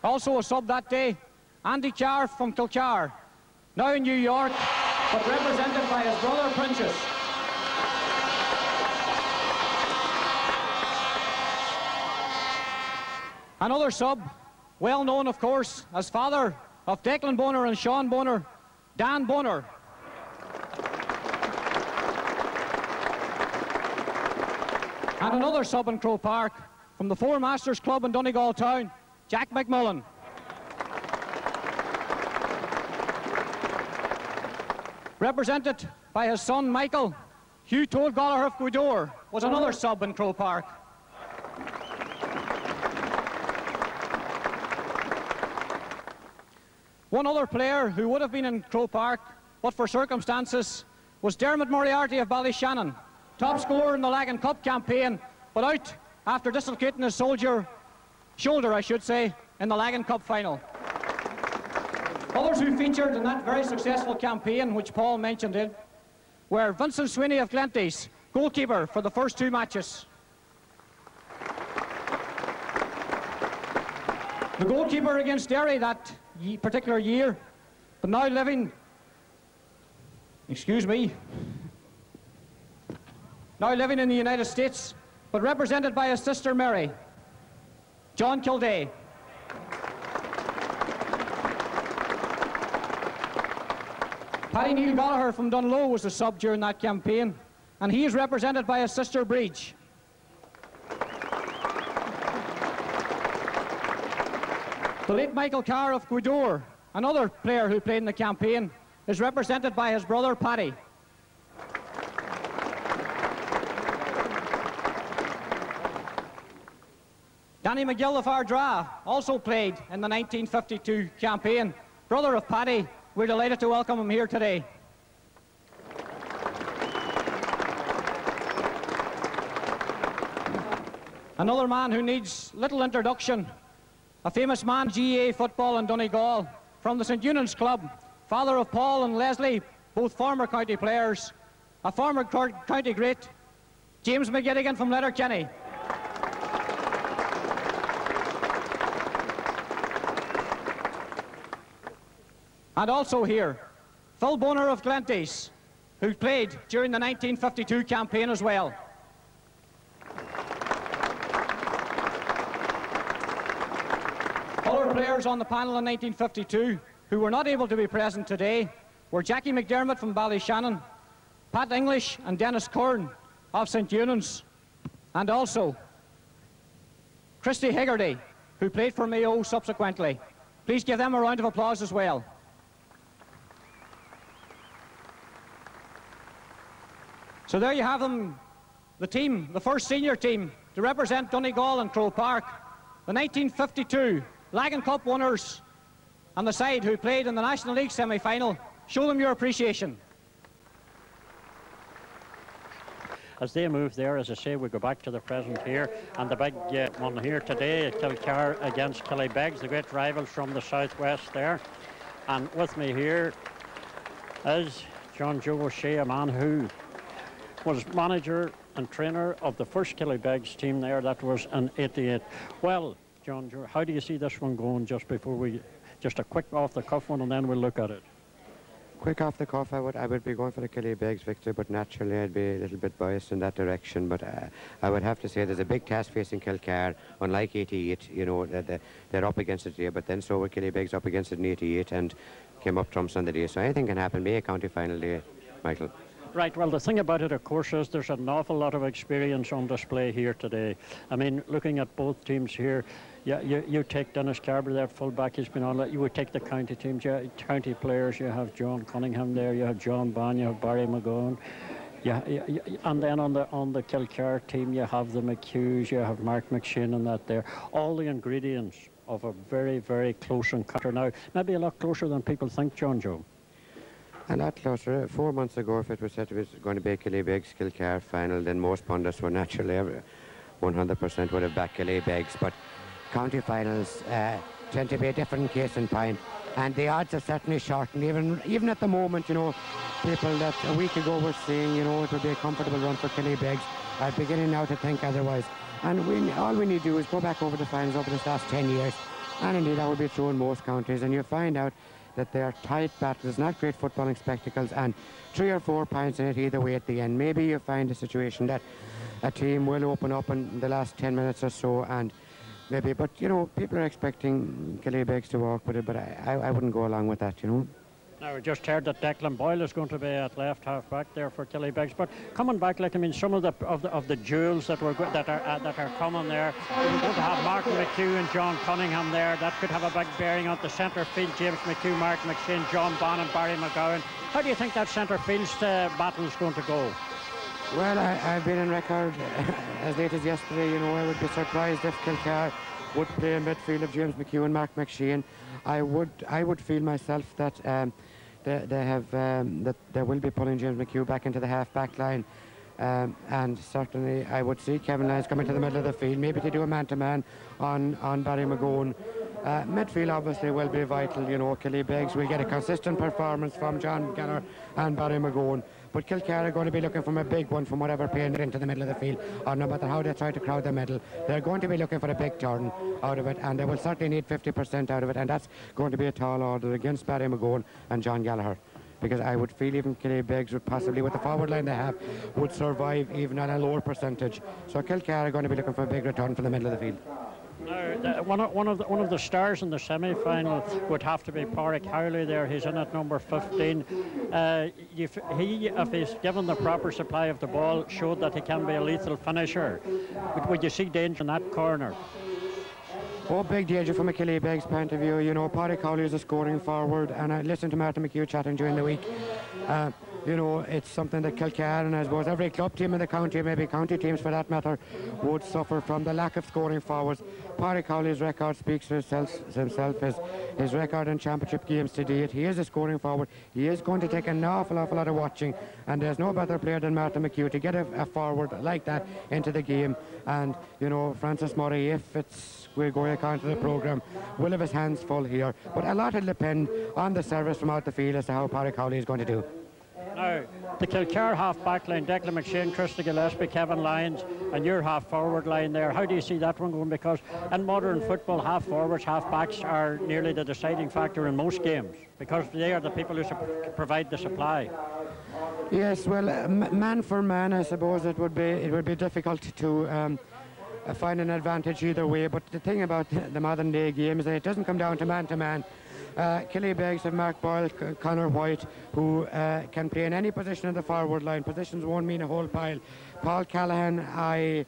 Also a sub that day, Andy Carr from Kilcar, now in New York, but represented by his brother Princess. Another sub, well known of course as father of Declan Bonner and Sean Bonner, Dan Bonner. And another sub in Croke Park from the Four Masters Club in Donegal Town, Jack McMullen. Represented by his son Michael, Hugh Toad Gallagher of Gweedore was another sub in Croke Park. One other player who would have been in Croke Park, but for circumstances, was Dermot Moriarty of Ballyshannon, top scorer in the Lagan Cup campaign, but out after dislocating his shoulder, I should say, in the Lagan Cup final. Others who featured in that very successful campaign, which Paul mentioned in, were Vincent Sweeney of Glenties, goalkeeper for the first two matches. The goalkeeper against Derry that particular year, but now living, now living in the United States, but represented by his sister Mary, John Kildare. Paddy Neil Gallagher from Dunlow was a sub during that campaign, and he is represented by his sister Breach. The late Michael Carr of Gweedore, another player who played in the campaign, is represented by his brother Paddy. Danny McGill of Ardra also played in the 1952 campaign. Brother of Paddy, we're delighted to welcome him here today. Another man who needs little introduction, a famous man, GAA football in Donegal, from the St Eunan's Club, father of Paul and Leslie, both former county players, a former county great, James McGettigan from Letterkenny. And also here, Phil Bonner of Glenties, who played during the 1952 campaign as well. Other players on the panel in 1952 who were not able to be present today were Jackie McDermott from Ballyshannon, Pat English and Dennis Curran of St Eunan's, and also Christy Higgerty, who played for Mayo subsequently. Please give them a round of applause as well. So there you have them, the team, the first senior team to represent Donegal and Croke Park, the 1952 Lagan Cup winners, and the side who played in the National League semi-final. Show them your appreciation. As they move there, as I say, we go back to the present here, and the big one here today, Kilcar against Killybegs, the great rivals from the southwest there. And with me here is John Joe O'Shea, a man who was manager and trainer of the first Killybegs team there. That was in '88. Well, John Joe, how do you see this one going just before we, just a quick off-the-cuff one, and then we'll look at it? Quick off the cuff, I would be going for the Killybegs victory, but naturally I'd be a little bit biased in that direction. But I would have to say there's a big task facing Kilcar, unlike '88. You know, they're up against it here, but then so were Killybegs up against it in '88 and came up trumps on the day. So anything can happen. Be a county final day, Michael. Right, well, the thing about it, of course, is there's an awful lot of experience on display here today. I mean, looking at both teams here, yeah, you take Dennis Carber there, fullback, he's been on that. You would take the county teams, county players. You have John Cunningham there, you have John Ban, you have Barry McGowan. Yeah, and then on the Kilcar team, you have the McHughes, you have Mark McShane and that there. All the ingredients of a very, very close encounter now. Maybe a lot closer than people think, John Joe. A lot closer. 4 months ago, if it was said it was going to be a Killybegs Kilcar final, then most pundits were naturally 100% would have backed Killybegs. But county finals tend to be a different case in point, and the odds are certainly shortened. Even at the moment, you know, people that a week ago were saying, you know, it would be a comfortable run for Killybegs are beginning now to think otherwise. And all we need to do is go back over the finals over the last 10 years. and indeed that would be true in most counties, and you find out that they are tight battles, not great footballing spectacles, and 3 or 4 points in it either way at the end. Maybe you find a situation that a team will open up in the last 10 minutes or so, and maybe, but you know, people are expecting Killybegs to walk with it, but I wouldn't go along with that, you know. Now, we just heard that Declan Boyle is going to be at left half back there for Killybegs. But coming back, like, I mean, some of the jewels that are coming there. We're going to have Martin McHugh and John Cunningham there. That could have a big bearing on the centre field. James McHugh, Mark McShane, John Bonham, Barry McGowan. How do you think that centre field battle is going to go? Well, I've been in record as late as yesterday. You know, I would be surprised if Kilcar would play in midfield of James McHugh and Mark McShane. I would feel myself that that they will be pulling James McHugh back into the half-back line, and certainly I would see Kevin Lyons coming to the middle of the field, maybe to do a man-to-man on Barry McGowan. Midfield obviously will be vital. You know, Killybegs will get a consistent performance from John Geller and Barry McGowan, but Kilcar are going to be looking for a big one from whatever plane they're into the middle of the field, or no matter how they try to crowd the middle, they're going to be looking for a big turn out of it, and they will certainly need 50% out of it, and that's going to be a tall order against Barry McGowan and John Gallagher, because I would feel even Killybegs would possibly, with the forward line they have, would survive even on a lower percentage. So Kilcar are going to be looking for a big return from the middle of the field. One of the stars in the semi-final would have to be Pádraig Howley there. He's in at number 15. If he's given the proper supply of the ball, showed that he can be a lethal finisher. But would you see danger in that corner? Oh, big danger from a Killybegs point of view. You know, Pádraig Howley is a scoring forward, and I listened to Martin McHugh chatting during the week. You know, it's something that Kilcar, and I suppose every club team in the county, maybe county teams for that matter, would suffer from the lack of scoring forwards. Pádraig Howley's record speaks for himself, his record in championship games to date. He is a scoring forward. He is going to take an awful lot of watching, and there's no better player than Martin McHugh to get a forward like that into the game. And, you know, Francis Murray, if we're going according to the programme, will have his hands full here. But a lot will depend on the service from out the field as to how Pádraig Howley is going to do. Now, the Kilcar half-back line, Declan McShane, Trista Gillespie, Kevin Lyons, and your half-forward line there, how do you see that one going? Because in modern football, half-forwards, half-backs are nearly the deciding factor in most games, because they are the people who provide the supply. Yes, well, man for man, I suppose it would be difficult to find an advantage either way, but the thing about the modern day game is that it doesn't come down to man-to-man. Killybegs have Mark Boyle, Conor White, who can play in any position in the forward line. Positions won't mean a whole pile. Paul Callahan, I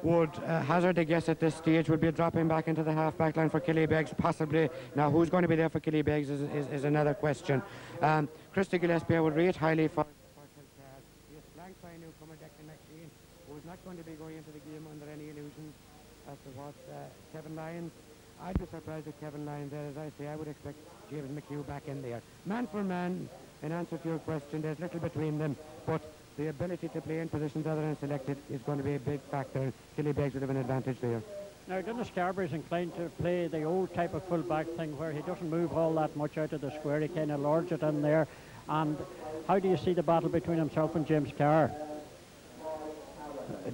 would hazard a guess at this stage, would be dropping back into the half-back line for Killybegs, possibly. Now, who's going to be there for Killybegs is another question. Trista Gillespie I would rate highly for Kilcar. He is flanked by a newcomer, Declan McShane, who is not going to be going into the game under any illusions as to what Kevin Lyons. I'd be surprised if Kevin Lyons there. As I say, I would expect James McHugh back in there. Man for man, in answer to your question, there's little between them, but the ability to play in positions other than selected is going to be a big factor. Killybegs would have an advantage there. Now, Dennis Carberry is inclined to play the old type of full-back thing where he doesn't move all that much out of the square. He kind of lords it in there. And how do you see the battle between himself and James Carr?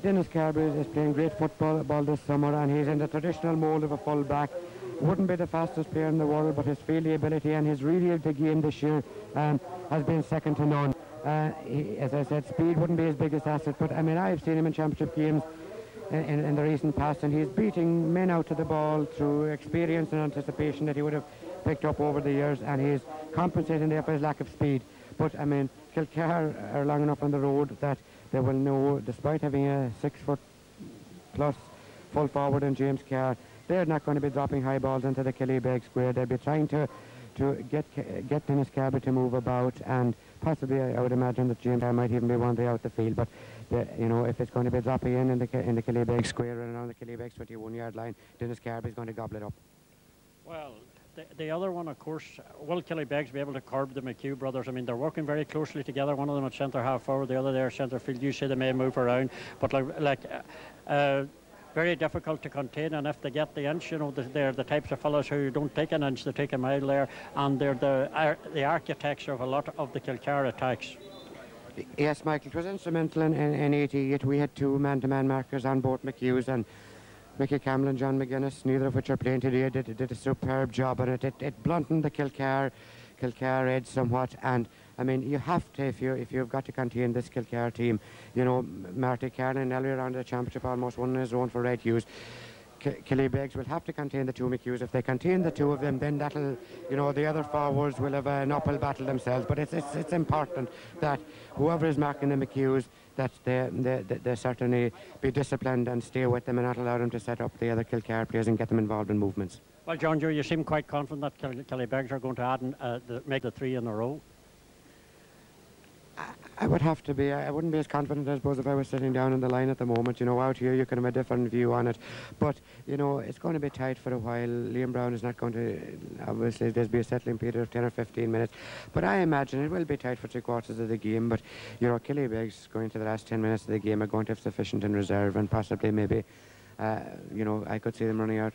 Dennis Carberry is playing great football this summer, and he's in the traditional mould of a full-back. Wouldn't be the fastest player in the world, but his fielding ability and his really of the game this year has been second to none. As I said, speed wouldn't be his biggest asset, but I mean, I've seen him in championship games in the recent past, and he's beating men out to the ball through experience and anticipation that he would have picked up over the years, and he's compensating there for his lack of speed. But I mean, Kilcar are long enough on the road that they will know, despite having a 6-foot-plus full forward in James Carr, they're not going to be dropping high balls into the Killybegs square. They'll be trying to get Dennis Carberry to move about, and possibly I would imagine that James Carr might even be one day out the field. But you know, if it's going to be dropping in the Killybegs square and around the Killybegs 21-yard line, Dennis Carberry is going to gobble it up. Well, the other one, of course, will Killybegs be able to curb the McHugh brothers? I mean, they're working very closely together. One of them at centre half forward, the other there centre field. You say they may move around, but very difficult to contain. And if they get the inch, you know, they're the types of fellows who don't take an inch, they take a mile there, and they're the architects of a lot of the Kilcar attacks. Yes, Michael, it was instrumental in 88. We had 2 man-to-man markers on both McHughs, and Mickey Campbell and John McGuinness, neither of which are playing today, did a superb job on it. It blunted the Kilcar edge somewhat, and I mean, you have to, if you've got to contain this Kilcar team. You know, Marty Carlin earlier on the championship almost won on his own for Red Hughes. Killybegs will have to contain the two McHughes. If they contain the two of them, then that'll, you know, the other forwards will have an uphill battle themselves. But it's important that whoever is marking the McHughes, that they certainly be disciplined and stay with them and not allow them to set up the other Kilcar players and get them involved in movements. Well, John Joe, you seem quite confident that Killybegs are going to add and make the 3 in a row. I would have to be. I wouldn't be as confident, I suppose, if I was sitting down in the line at the moment. You know, out here you can have a different view on it. But, you know, it's going to be tight for a while. Liam Brown is not going to, obviously, there'll be a settling period of 10 or 15 minutes. But I imagine it will be tight for 3/4 of the game. But, you know, Killybegs going to the last 10 minutes of the game are going to have sufficient in reserve and possibly maybe, you know, I could see them running out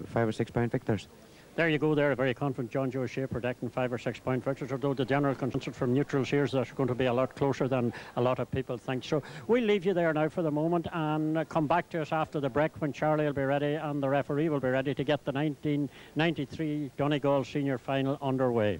5 or 6 point victors. There you go there, a very confident John Joe Shea predicting 5 or 6 point victors, although the general consensus from neutrals here is that it's going to be a lot closer than a lot of people think. So we'll leave you there now for the moment and come back to us after the break when Charlie will be ready and the referee will be ready to get the 1993 Donegal Senior Final underway.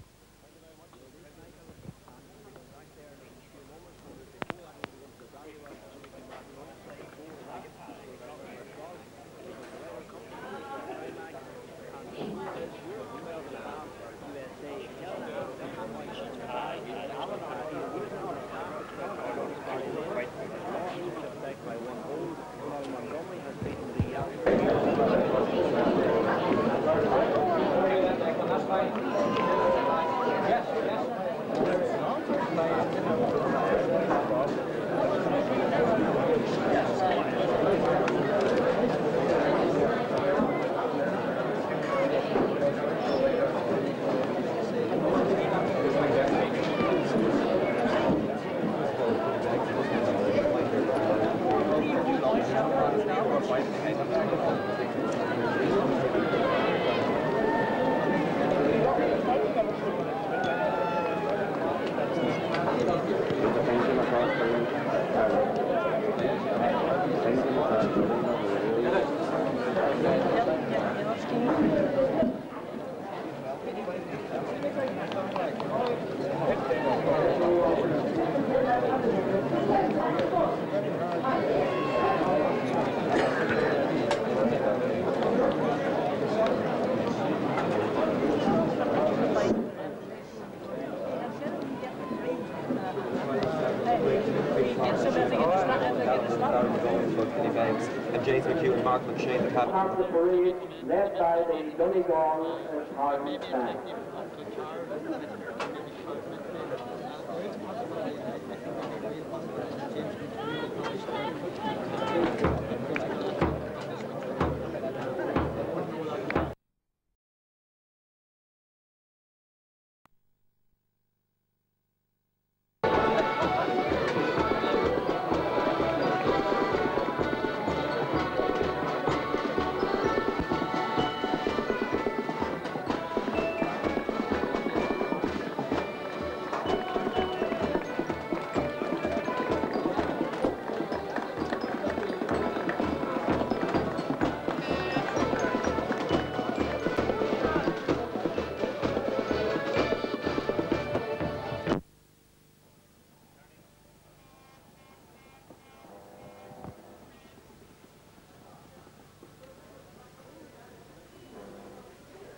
And James McHugh and Mark McShane, the captain. Part of the parade led by the Donegal Highland band.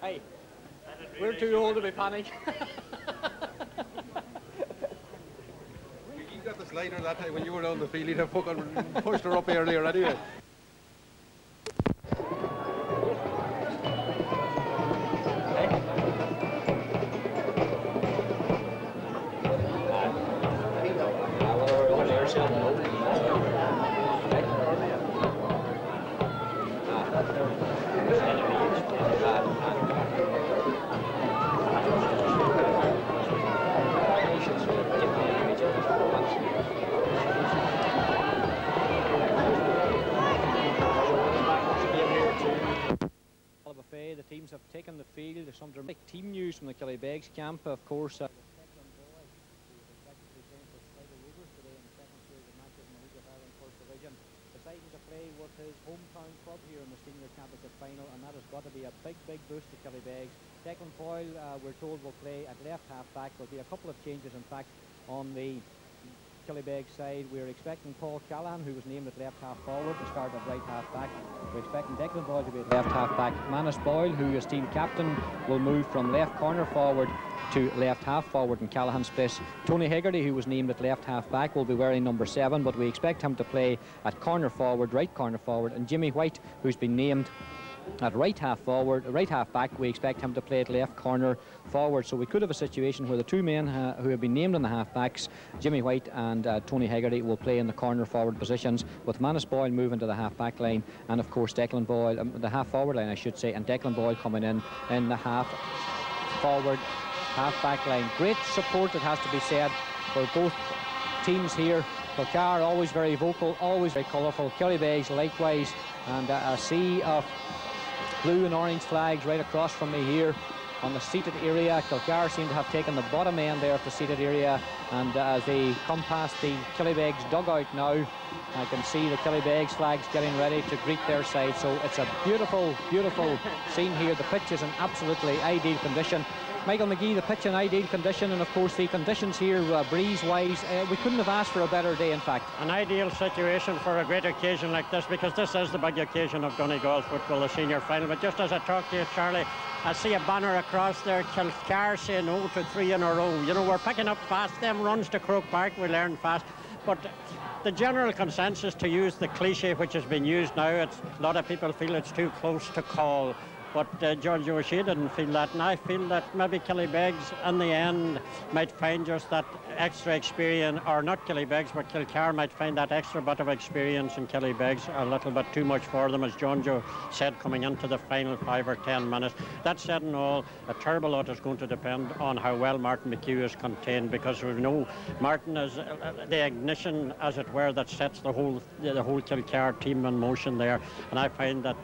Hey, we're too old to be panic. You got the slider that time when you were on the field. You'd have fucking pushed her up earlier anyway. The teams have taken the field. There's some dramatic team news from the Killybegs camp, of course. Deciding to play with his hometown club here in the senior championship final, and that has got to be a big boost to Killybegs. Declan Boyle, we're told, will play at left half back. There'll be a couple of changes, in fact, on the Killybegs side. We're expecting Paul Callahan, who was named at left half forward, to start at right half back. We're expecting Declan Boyle to be at left half back. Manus Boyle, who is team captain, will move from left corner forward to left half forward in Callahan's place. Tony Hegarty, who was named at left half back, will be wearing number 7, but we expect him to play at corner forward, right corner forward. And Jimmy White, who's been named at right half forward, right half back, we expect him to play at left corner forward. So we could have a situation where the two men who have been named in the half backs, Jimmy White and Tony Hegarty, will play in the corner forward positions, with Manus Boyle moving to the half back line, and of course Declan Boyle, the half forward line I should say, and Declan Boyle coming in the half forward, half back line. Great support, it has to be said, for both teams here. Kilcar always very vocal, always very colourful. Killybegs likewise, and a sea of blue and orange flags right across from me here on the seated area. Kilcar seem to have taken the bottom end there of the seated area, and as they come past the Killybegs dugout now, I can see the Killybegs flags getting ready to greet their side. So it's a beautiful scene here. The pitch is in absolutely ideal condition. Michael McGee, the pitch in ideal condition, and of course the conditions here, breeze-wise, we couldn't have asked for a better day, in fact. An ideal situation for a great occasion like this, because this is the big occasion of Donegal football, the senior final. But just as I talk to you, Charlie, I see a banner across there, Kilcar say no to 3 in a row. You know, we're picking up fast, them runs to Croke Park, we learn fast. But the general consensus, to use the cliche which has been used now, a lot of people feel it's too close to call. But George O'Shea didn't feel that, and I feel that maybe Killybegs in the end might find just that extra experience, or not Killybegs, but Kilcar might find that extra bit of experience in Killybegs a little bit too much for them, as John Joe said, coming into the final 5 or 10 minutes. That said and all, a terrible lot is going to depend on how well Martin McHugh is contained, because we know Martin is the ignition, as it were, that sets the whole Kilcar team in motion there, and I find that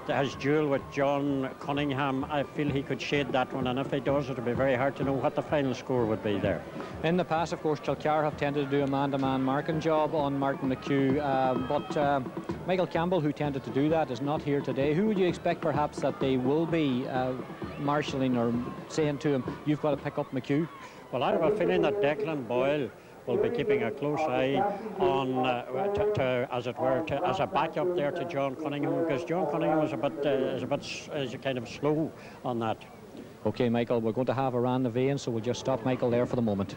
his duel with John Cunningham, I feel he could shade that one, and if he does, it'll be very hard to know what the final score would be there. In the past, of course, Kilcar have tended to do a man-to-man marking job on Martin McHugh, but Michael Campbell, who tended to do that, is not here today. Who would you expect perhaps that they will be marshalling or saying to him, you've got to pick up McHugh? Well, I have a feeling that Declan Boyle will be keeping a close eye on, as it were, as a backup there to John Cunningham, because John Cunningham is kind of slow on that. Okay, Michael, we're going to have a round the vein, so we'll just stop Michael there for the moment.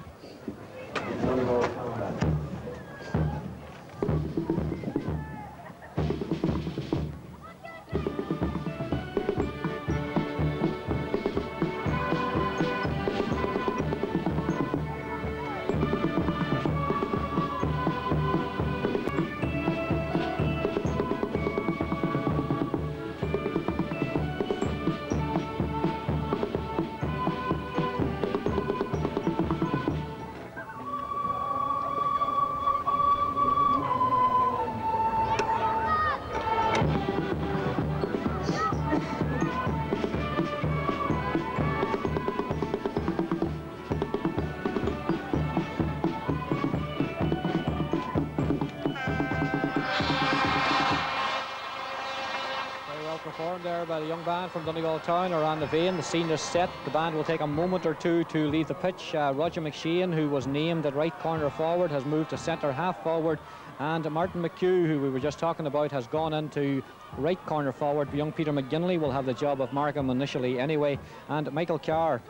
By the young band from Donegal Town around the vein. The scene is set. The band will take a moment or two to leave the pitch. Roger McShane, who was named at right corner forward, has moved to centre half forward, and Martin McHugh, who we were just talking about, has gone into right corner forward. Young Peter McGinley will have the job of Markham initially anyway, and Michael Carr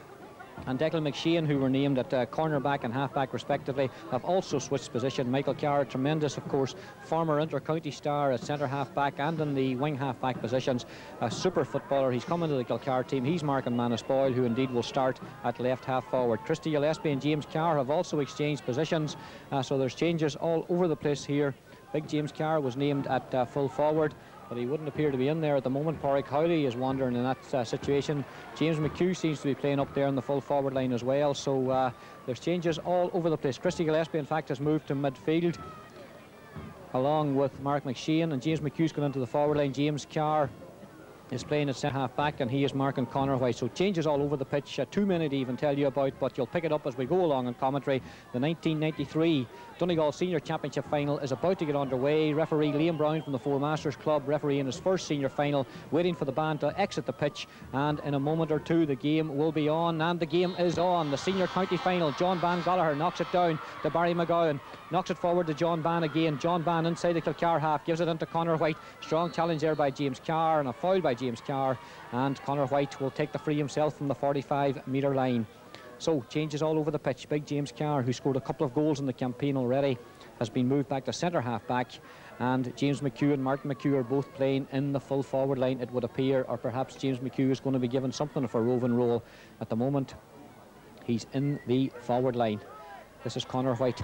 and Declan McShane, who were named at cornerback and halfback respectively, have also switched position. Michael Carr, tremendous, of course, former inter-county star at centre halfback and in the wing halfback positions, a super footballer. He's come into the Kilcar team. He's marking Manus Boyle, who indeed will start at left half forward. Christy Gillespie and James Carr have also exchanged positions, so there's changes all over the place here. Big James Carr was named at full forward, but he wouldn't appear to be in there at the moment. Porrick Howley is wandering in that situation. James McHugh seems to be playing up there in the full forward line as well, so there's changes all over the place. Christy Gillespie, in fact, has moved to midfield along with Mark McShane, and James McHugh's gone into the forward line. James Carr is playing at centre half back, and he is marking Conor White. So changes all over the pitch, too many to even tell you about, but you'll pick it up as we go along in commentary. The 1993 Donegal Senior Championship final is about to get underway. Referee Liam Brown from the Four Masters Club, refereeing his first senior final, waiting for the band to exit the pitch, and in a moment or two the game will be on, and the game is on. The senior county final. John Van Gallagher knocks it down to Barry McGowan, knocks it forward to John Van again. John Van inside the Kilcar half, gives it into Conor White. Strong challenge there by James Carr, and a foul by James Carr, and Conor White will take the free himself from the 45-metre line. So changes all over the pitch. Big James Carr, who scored a couple of goals in the campaign already, has been moved back to centre half back, and James McHugh and Martin McHugh are both playing in the full forward line, it would appear, or perhaps James McHugh is going to be given something of a roving role. At the moment he's in the forward line. This is Conor White.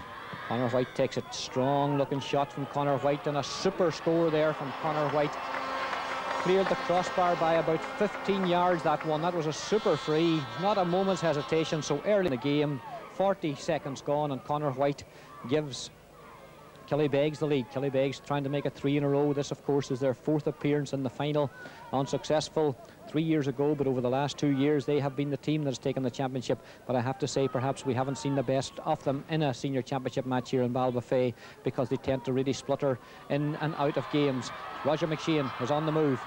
Conor White takes it. Strong looking shot from Conor White, and a super score there from Conor White. Cleared the crossbar by about 15 yards, that one. That was a super free, not a moment's hesitation. So early in the game, 40 seconds gone, and Conor White gives Killybegs the lead. Killybegs trying to make it 3 in a row. This, of course, is their 4th appearance in the final. Unsuccessful 3 years ago, but over the last 2 years they have been the team that has taken the championship. But I have to say, perhaps we haven't seen the best of them in a senior championship match here in Ballybofey, because they tend to really splutter in and out of games. Roger McShane is on the move.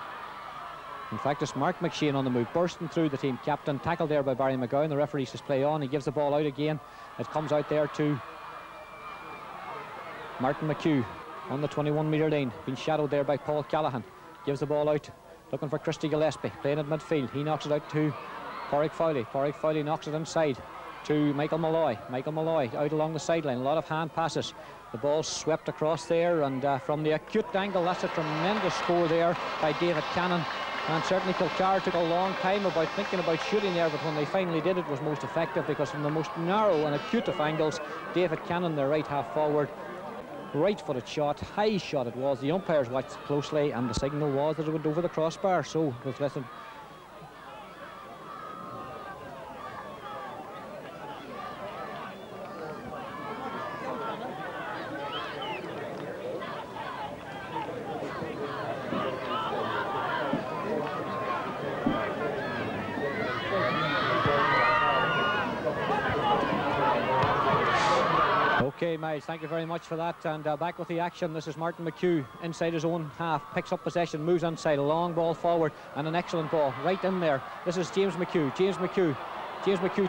In fact, it's Mark McShane on the move, bursting through the team captain. Tackled there by Barry McGowan. The referee says play on. He gives the ball out again. It comes out there to Martin McHugh on the 21-metre line, being shadowed there by Paul Callaghan. Gives the ball out, looking for Christy Gillespie, playing at midfield. He knocks it out to Pádraig Fowley. Pádraig Fowley knocks it inside to Michael Malloy. Michael Malloy out along the sideline. A lot of hand passes. The ball swept across there, and from the acute angle, that's a tremendous score there by David Cannon. And certainly Kilcar took a long time about thinking about shooting there, but when they finally did, it was most effective, because from the most narrow and acute of angles, David Cannon, their right half forward, right-footed shot, high shot it was. The umpires watched closely, and the signal was that it went over the crossbar. So it was less than Okay, Miles, thank you very much for that. And back with the action. This is Martin McHugh inside his own half, picks up possession, moves inside, a long ball forward, and an excellent ball right in there. This is James McHugh. James McHugh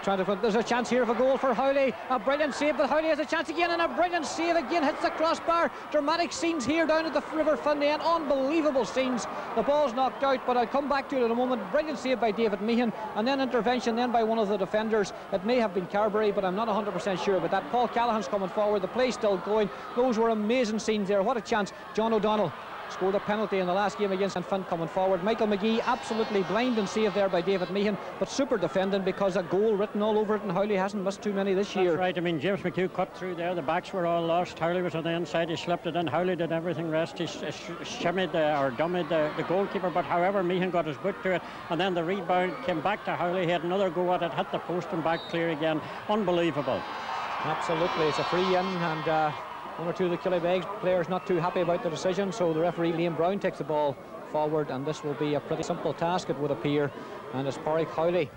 trying to... There's a chance here of a goal for Howley. A brilliant save, but Howley has a chance again, and a brilliant save again. Hits the crossbar. Dramatic scenes here down at the River Fundy. Unbelievable scenes. The ball's knocked out, but I'll come back to it in a moment. Brilliant save by David Meehan, and then intervention then by one of the defenders. It may have been Carberry, but I'm not 100% sure about that. Paul Callaghan's coming forward. The play's still going. Those were amazing scenes there. What a chance. John O'Donnell scored a penalty in the last game against St. Finn coming forward. Michael McGee absolutely blind and saved there by David Meehan, but super defending, because a goal written all over it, and Howley hasn't missed too many this year. That's right. I mean, James McHugh cut through there. The backs were all lost. Howley was on the inside. He slipped it in. Howley did everything rest. He shimmied or dummied the goalkeeper, but however, Meehan got his boot to it, and then the rebound came back to Howley. He had another go at it, hit the post and back clear again. Unbelievable. Absolutely. It's a free in, and one or two of the Killybegs players not too happy about the decision, so the referee Liam Brown takes the ball forward, and this will be a pretty simple task, it would appear. And it's Pádraig Fowley,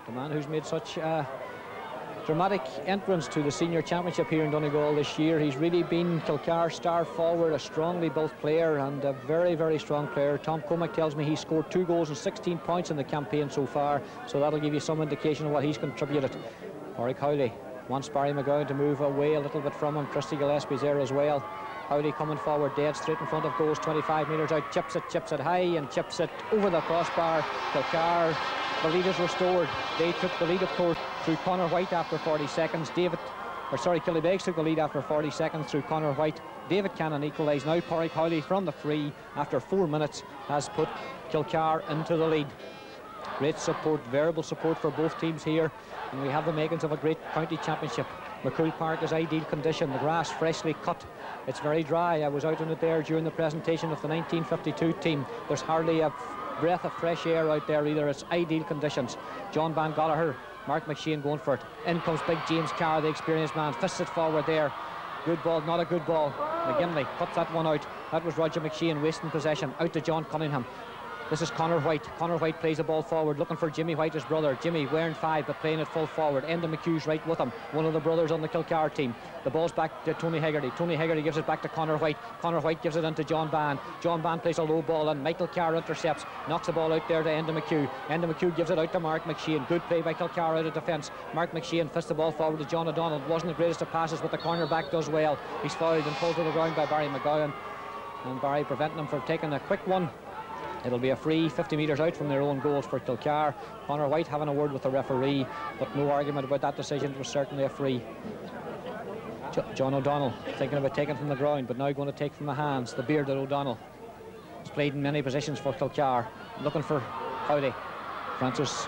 the man who's made such a dramatic entrance to the senior championship here in Donegal this year. He's really been Kilcar's star forward, a strongly built player, and a very, very strong player. Tom Cormack tells me he scored 2 goals and 16 points in the campaign so far, so that'll give you some indication of what he's contributed. Pádraig Fowley wants Barry McGowan to move away a little bit from him. Christy Gillespie's there as well. Howley coming forward, dead straight in front of goals, 25 metres out, chips it high, and chips it over the crossbar. Kilcar, the lead is restored. They took the lead, of course, through Conor White after 40 seconds. Killybegs took the lead after 40 seconds through Conor White. David Cannon equalised. Now Pádraig Fowley from the free after 4 minutes has put Kilcar into the lead. Great support, variable support for both teams here, and we have the makings of a great county championship. McCool Park is ideal condition, the grass freshly cut, it's very dry. I was out on it there during the presentation of the 1952 team. There's hardly a breath of fresh air out there either. It's ideal conditions. John Van Gallagher, Mark McShane going for it. In comes big James Carr, the experienced man, fists it forward there. Good ball, not a good ball. McGinley cuts that one out. That was Roger McShane wasting possession. Out to John Cunningham. This is Conor White. Conor White plays the ball forward, looking for Jimmy White, his brother. Jimmy wearing 5, but playing it full forward. Enda McHugh's right with him, one of the brothers on the Kilcar team. The ball's back to Tony Hegarty. Tony Hegarty gives it back to Conor White. Conor White gives it into John Ban. John Ban plays a low ball, and Michael Carr intercepts, knocks the ball out there to Enda McHugh. Enda McHugh gives it out to Mark McShane. Good play by Kilcar out of defence. Mark McShane fists the ball forward to John O'Donnell. Wasn't the greatest of passes, but the cornerback does well. He's fouled and pulled to the ground by Barry McGowan, and Barry preventing him from taking a quick one. It'll be a free 50 metres out from their own goals for Kilcar. Conor White having a word with the referee, but no argument about that decision. It was certainly a free. John O'Donnell thinking about taking from the ground, but now going to take from the hands. The bearded O'Donnell has played in many positions for Kilcar, looking for Howley. Francis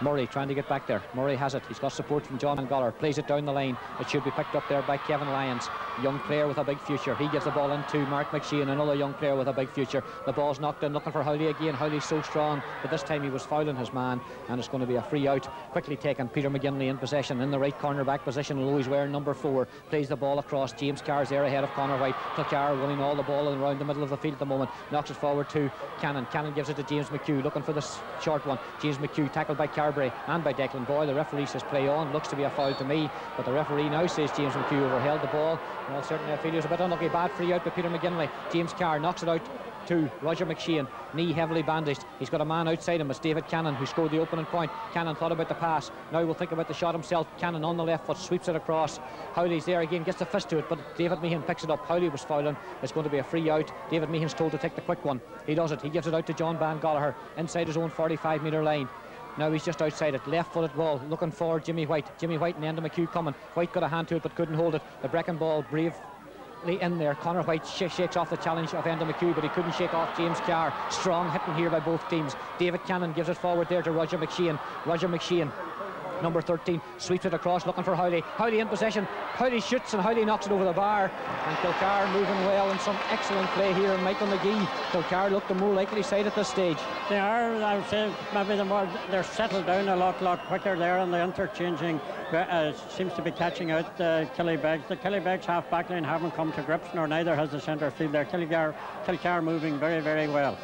Murray trying to get back there. Murray has it. He's got support from John Goller. Plays it down the line. It should be picked up there by Kevin Lyons. Young player with a big future. He gives the ball into Mark McShane, another young player with a big future. The ball's knocked in, looking for Howley again. Howley's so strong, but this time he was fouling his man, and it's going to be a free out. Quickly taken. Peter McGinley in possession in the right cornerback position. Although he's wearing number 4. Plays the ball across. James Carr's there ahead of Conor White. Kilcar winning all the ball around the middle of the field at the moment. Knocks it forward to Cannon. Cannon gives it to James McHugh, looking for this short one. James McHugh tackled by Carberry and by Declan Boyle. The referee says play on. Looks to be a foul to me, but the referee now says James McHugh overheld the ball. Well, certainly I feel he was a bit unlucky. Bad free out by Peter McGinley. James Carr knocks it out to Roger McShane, knee heavily bandaged. He's got a man outside him. It's David Cannon who scored the opening point. Cannon thought about the pass. Now we'll think about the shot himself. Cannon on the left foot sweeps it across. Howley's there again, gets the fist to it, but David Meehan picks it up. Howley was fouling. It's going to be a free out. David Meehan's told to take the quick one. He does it. He gives it out to John Van Gallagher inside his own 45-metre line. Now he's just outside it, left-footed ball, looking for Jimmy White. Jimmy White and Enda McHugh coming. White got a hand to it but couldn't hold it. The Brecon ball bravely in there. Conor White shakes off the challenge of Enda McHugh, but he couldn't shake off James Carr. Strong hitting here by both teams. David Cannon gives it forward there to Roger McShane. Roger McShane, number 13, sweeps it across looking for Howley. Howley in possession. Howley shoots and Howley knocks it over the bar. And Kilcar moving well, and some excellent play here. Michael McGee. Kilcar looked the more likely side at this stage. They are, I would say, maybe they're settled down a lot quicker there, and the interchanging seems to be catching out Killybegs. The Killybegs half back line haven't come to grips, nor neither has the centre field there. Kilcar moving very, very well.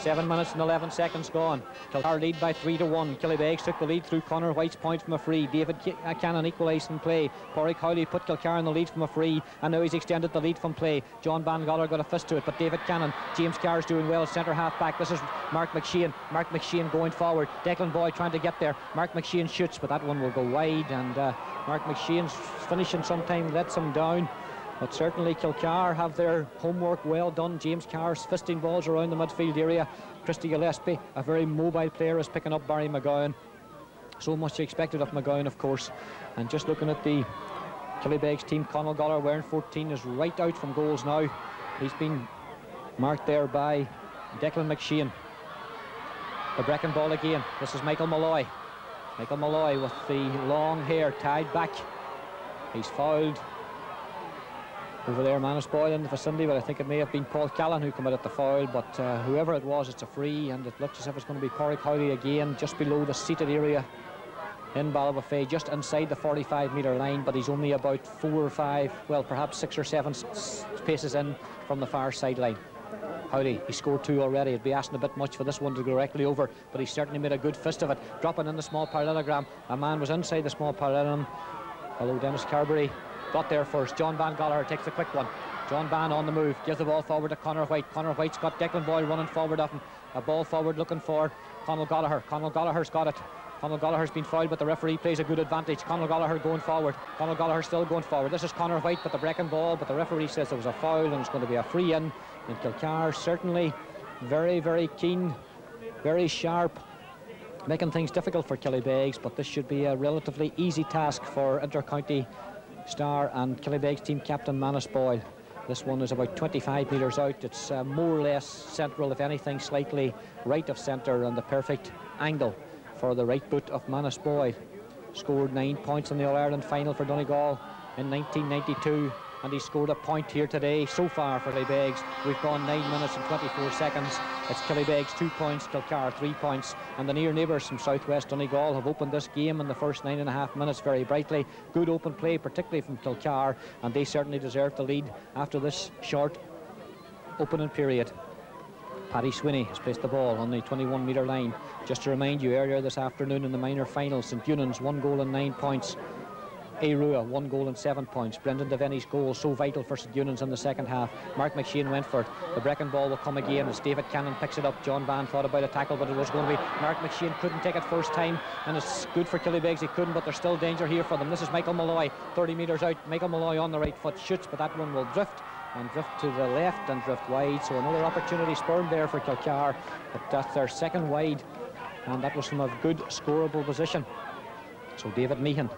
7 minutes and 11 seconds gone. Kilcar lead by 3-1. Killybegs took the lead through Conor White's point from a free. David Cannon equalised in play. Porrick Howley put Kilcar in the lead from a free, and now he's extended the lead from play. John Bangoller got a fist to it, but David Cannon, James Carr's doing well, centre half back. This is Mark McShane. Mark McShane going forward. Declan Boyd trying to get there. Mark McShane shoots, but that one will go wide, and Mark McShane's finishing sometime lets him down. But certainly Kilcar have their homework well done. James Carr's fisting balls around the midfield area. Christy Gillespie, a very mobile player, is picking up Barry McGowan. So much expected of McGowan, of course. And just looking at the Killybegs team, Conal Goller wearing 14 is right out from goals now. He's been marked there by Declan McShane. The Brecon ball again. This is Michael Malloy. Michael Malloy with the long hair tied back. He's fouled over there, Manus Boyle in the vicinity, but I think it may have been Paul Callan who committed the foul, but whoever it was, it's a free, and it looks as if it's going to be Porrick Howley again, just below the seated area in Ballybofey, just inside the 45-metre line, but he's only about 4 or 5, well, perhaps 6 or 7 paces in from the far sideline. Howley, he scored 2 already. It'd be asking a bit much for this one to go directly over, but he certainly made a good fist of it, dropping in the small parallelogram. A man was inside the small parallelogram, although Dennis Carberry got there first. John Van Gallagher takes the quick one. John Van on the move, gives the ball forward to Conor White. Conor White's got Declan Boyle running forward of him. A ball forward looking for Conal Gallagher. Conal Gallagher's got it. Conal Gallagher's been fouled, but the referee plays a good advantage. Conal Gallagher going forward. Conal Gallagher still going forward. This is Conor White, but the Brecon ball, but the referee says there was a foul and it's going to be a free in. And Kilcar certainly very, very keen, very sharp, making things difficult for Killybegs, but this should be a relatively easy task for inter-county star and Killybegs team captain Manus Boyle. This one is about 25 metres out. It's more or less central, if anything slightly right of centre, and the perfect angle for the right boot of Manus Boyle. Scored 9 points in the All-Ireland final for Donegal in 1992, and he scored a point here today so far for Killybegs. We've gone 9 minutes and 24 seconds. It's Killybegs 2 points, Kilcar 3 points, and the near neighbours from southwest Donegal have opened this game in the first 9.5 minutes very brightly. Good open play, particularly from Kilcar, and they certainly deserve the lead after this short opening period. Paddy Swinney has placed the ball on the 21-metre line. Just to remind you, earlier this afternoon in the minor final, St Eunan's 1 goal and 9 points. Arua 1 goal and 7 points. Brendan Devaney's goal so vital for St Eunan's in the second half. Mark McShane went for it. The Brecon ball will come again as David Cannon picks it up. John Ban thought about a tackle, but it was going to be Mark McShane couldn't take it first time, and it's good for Killybegs. He couldn't, but there's still danger here for them. This is Michael Malloy, 30 metres out. Michael Malloy on the right foot shoots, but that one will drift to the left and drift wide. So another opportunity spurned there for Kilcar, but that's their second wide, and that was from a good scoreable position. So David Meehan,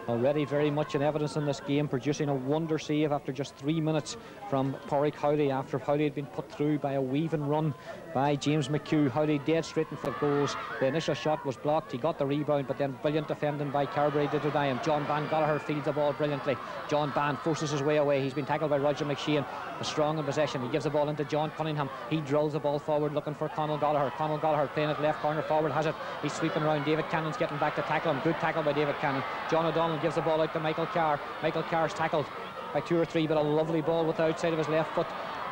already very much in evidence in this game, producing a wonder save after just 3 minutes from Porrick Howley, after Howley had been put through by a weaving run by James McHugh. Howley dead straight in for goals. The initial shot was blocked, he got the rebound, but then brilliant defending by Carberry to deny him. John Ban Gallagher fields the ball brilliantly. John Ban forces his way away. He's been tackled by Roger McShane, strong in possession. He gives the ball into John Cunningham. He drills the ball forward looking for Conal Gallagher. Conal Gallagher playing it left corner forward, has it. He's sweeping around. David Cannon's getting back to tackle him. Good tackle by David Cannon. John O'Donnell gives the ball out to Michael Carr. Michael Carr's tackled by 2 or 3, but a lovely ball with the outside of his left foot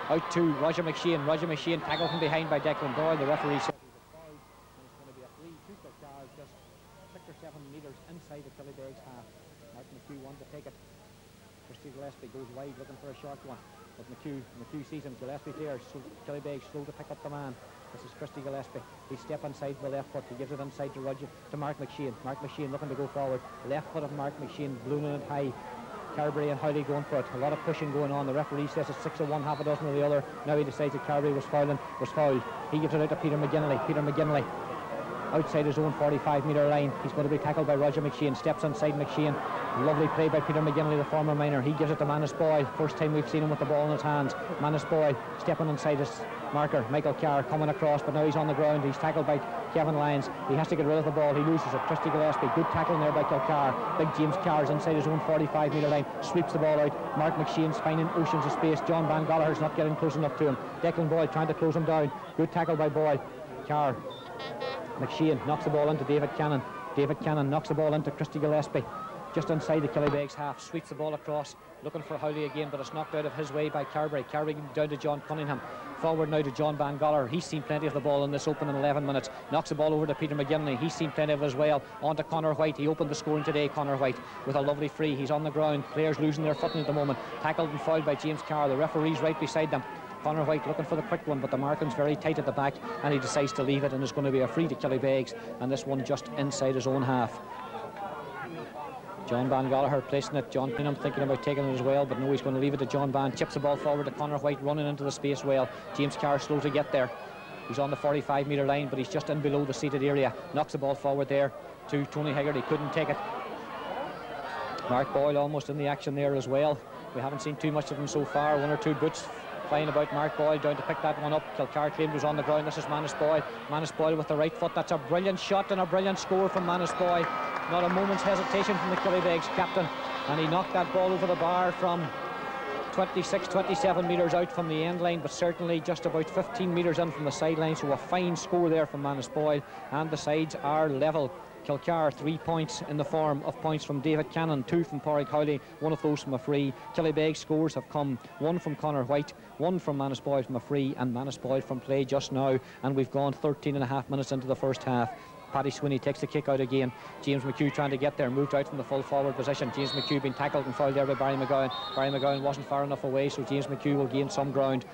out to Roger McShane. Roger McShane tackled from behind by Declan Doyle. The referee said it was a foul, and it's going to be a free to Kilcar, just 6 or 7 metres inside the Killybegs half. Martin McHugh wanted to take it. Christy Gillespie goes wide looking for a short one, but McHugh sees him. Gillespie there, so Killybegs slow to pick up the man. This is Christy Gillespie. He step inside the left foot. He gives it inside to Mark McShane. Mark McShane looking to go forward. Left foot of Mark McShane, ballooning it high. Carberry and Howley going for it. A lot of pushing going on. The referee says it's 6 of one, half a dozen of the other. Now he decides that Carberry was fouled. He gives it out to Peter McGinley. Peter McGinley outside his own 45-metre line. He's going to be tackled by Roger McShane. Steps inside McShane. Lovely play by Peter McGinley, the former minor. He gives it to Manus Boyle. First time we've seen him with the ball in his hands. Manus Boyle stepping inside his marker. Michael Carr coming across, but now he's on the ground. He's tackled by Kevin Lyons. He has to get rid of the ball. He loses it. Christy Gillespie, good tackling there by Kilcar. Big James Carr's inside his own 45-metre line. Sweeps the ball out. Mark McShane's finding oceans of space. John Van Gallagher's not getting close enough to him. Declan Boyle trying to close him down. Good tackle by Boyle. Carr. McShane knocks the ball into David Cannon. David Cannon knocks the ball into Christy Gillespie. Just inside the Killybegs half, sweeps the ball across, looking for Howley again, but it's knocked out of his way by Carberry. Carberry down to John Cunningham. Forward now to John Van Gallagher. He's seen plenty of the ball in this opening 11 minutes. Knocks the ball over to Peter McGinley. He's seen plenty of it as well. On to Conor White. He opened the scoring today, Conor White, with a lovely free. He's on the ground. Players losing their footing at the moment. Tackled and fouled by James Carr. The referee's right beside them. Conor White looking for the quick one, but the marking's very tight at the back, and he decides to leave it, and it's going to be a free to Killybegs, and this one just inside his own half. John Van Gallagher placing it. John Cunningham thinking about taking it as well, but no, he's going to leave it to John Van. Chips the ball forward to Conor White, running into the space well. James Carr slow to get there. He's on the 45-metre line, but he's just in below the seated area. Knocks the ball forward there to Tony Higgard. He couldn't take it. Mark Boyle almost in the action there as well. We haven't seen too much of him so far. 1 or 2 boots flying about. Mark Boyle down to pick that one up. Kilcar claimed was on the ground. This is Manus Boyle. Manus Boyle with the right foot. That's a brilliant shot and a brilliant score from Manus Boyle. Not a moment's hesitation from the Killybegs captain, and he knocked that ball over the bar from 26-27 metres out from the end line, but certainly just about 15 metres in from the sideline. So a fine score there from Manus Boyle, and the sides are level. Kilcar 3 points in the form of points from David Cannon, 2 from Porrick Howley, 1 of those from a free. Killybegs scores have come 1 from Conor White, 1 from Manus Boyle from a free, and Manus Boyle from play just now, and we've gone 13.5 minutes into the first half. Paddy Swinney takes the kick out again. James McHugh trying to get there, moved out from the full forward position. James McHugh being tackled and fouled there by Barry McGowan. Barry McGowan wasn't far enough away, so James McHugh will gain some ground.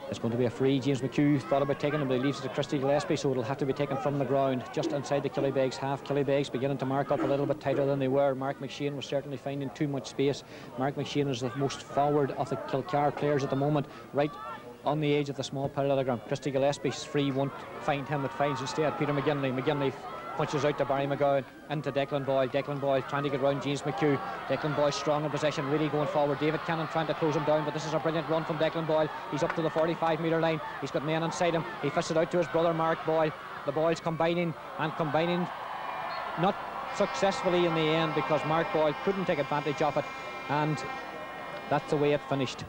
It's going to be a free. James McHugh thought about taking him, but he leaves it to Christy Gillespie, so it'll have to be taken from the ground just inside the Killybegs half. Killybegs beginning to mark up a little bit tighter than they were. Mark McShane was certainly finding too much space. Mark McShane is the most forward of the Kilcar players at the moment, right on the edge of the small parallelogram. Christy Gillespie's free won't find him, it finds instead Peter McGinley. McGinley punches out to Barry McGowan, into Declan Boyle. Declan Boyle trying to get round James McHugh. Declan Boyle strong in possession, really going forward. David Cannon trying to close him down, but this is a brilliant run from Declan Boyle. He's up to the 45-metre line. He's got men inside him. He fits it out to his brother Mark Boyle. The Boyles combining not successfully in the end, because Mark Boyle couldn't take advantage of it, and that's the way it finished.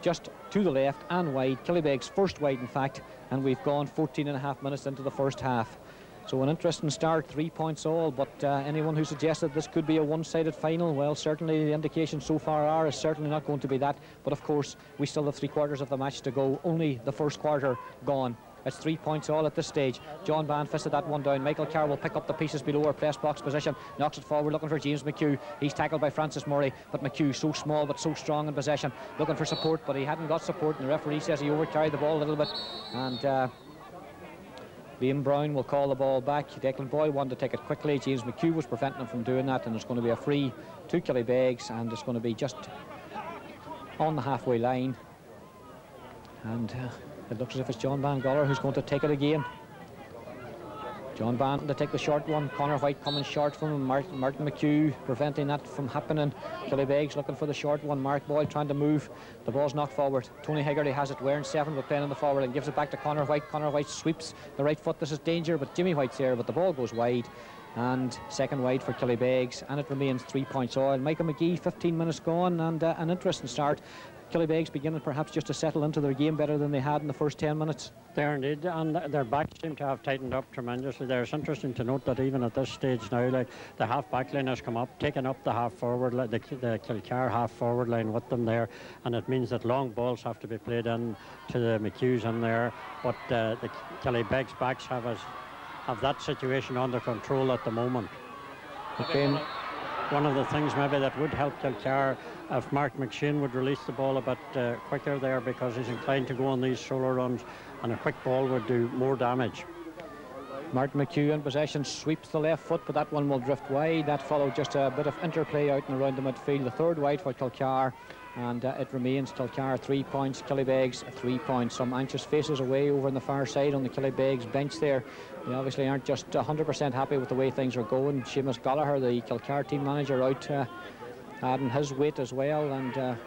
Just to the left and wide. Killybegs first wide, in fact, and we've gone 14.5 minutes into the first half. So an interesting start, 3 points all, but anyone who suggested this could be a one-sided final, well, certainly the indications so far are it's certainly not going to be that. But of course, we still have 3/4 of the match to go, only the first quarter gone. It's 3 points all at this stage. John Ban fisted that one down. Michael Carr will pick up the pieces below our press box position, knocks it forward, looking for James McHugh. He's tackled by Francis Murray, but McHugh so small but so strong in possession, looking for support, but he hadn't got support, and the referee says he overcarried the ball a little bit, and Liam Brown will call the ball back. Declan Boyle wanted to take it quickly. James McHugh was preventing him from doing that, and it's going to be a free to Killybegs, and it's going to be just on the halfway line. And it looks as if it's John Van Goller who's going to take it again. John Ban to take the short one. Conor White coming short from him. Martin McHugh preventing that from happening. Killybegs looking for the short one. Mark Boyle trying to move. The ball's knocked forward. Tony Higgerty has it. Wearing 7 but playing in the forward and gives it back to Conor White. Conor White sweeps the right foot. This is danger, but Jimmy White's there, but the ball goes wide. And second wide for Killybegs, and it remains 3 points all. Michael McGee, 15 minutes gone, and an interesting start. Killybegs beginning perhaps just to settle into their game better than they had in the first 10 minutes. They are indeed, and their backs seem to have tightened up tremendously there. It's interesting to note that even at this stage now, like, the half back line has come up, taken up the half forward, the Kilcar half forward line with them there, and it means that long balls have to be played in to the McHughes in there, but the Killybegs backs have that situation under control at the moment. Okay. One of the things maybe that would help Kilcar if Mark McShane would release the ball a bit quicker there, because he's inclined to go on these solo runs, and a quick ball would do more damage. Martin McHugh in possession, sweeps the left foot, but that one will drift wide. That followed just a bit of interplay out and around the midfield. The third wide for Kilcar, and it remains Kilcar 3 points, Killybegs 3 points. Some anxious faces away over on the far side on the Killybegs bench there. They obviously aren't just 100% happy with the way things are going. Seamus Gallagher, the Kilcar team manager, out adding his weight as well, and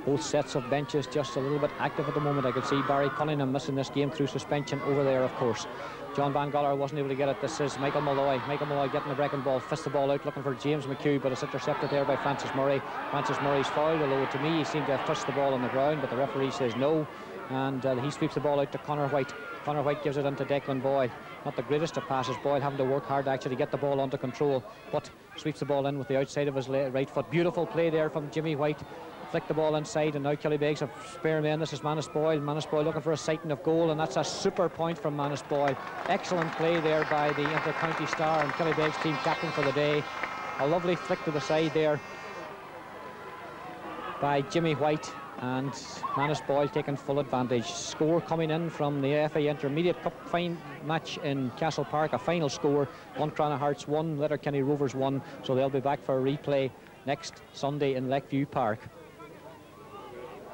both sets of benches just a little bit active at the moment. I could see Barry Cunningham missing this game through suspension over there, of course. John Van Goller wasn't able to get it. This is Michael Malloy. Michael Malloy getting the breaking ball, fists the ball out, looking for James McHugh, but it's intercepted there by Francis Murray. Francis Murray's fouled, although to me he seemed to have touched the ball on the ground, but the referee says no, and he sweeps the ball out to Conor White. Conor White gives it into Declan Boyle. Not the greatest of passes. Boyle having to work hard to actually get the ball under control, but sweeps the ball in with the outside of his right foot. Beautiful play there from Jimmy White. Flick the ball inside, and now Killybegs have spare men. This is Manus Boyle. Manus Boyle looking for a sighting of goal, and that's a super point from Manus Boyle. Excellent play there by the inter-county star and Killybegs team captain for the day. A lovely flick to the side there by Jimmy White, and Manus Boyle taking full advantage. Score coming in from the FA Intermediate Cup match in Castle Park, a final score: 1 Crown Hearts 1, Letterkenny Rovers 1. So they'll be back for a replay next Sunday in Lakeview Park.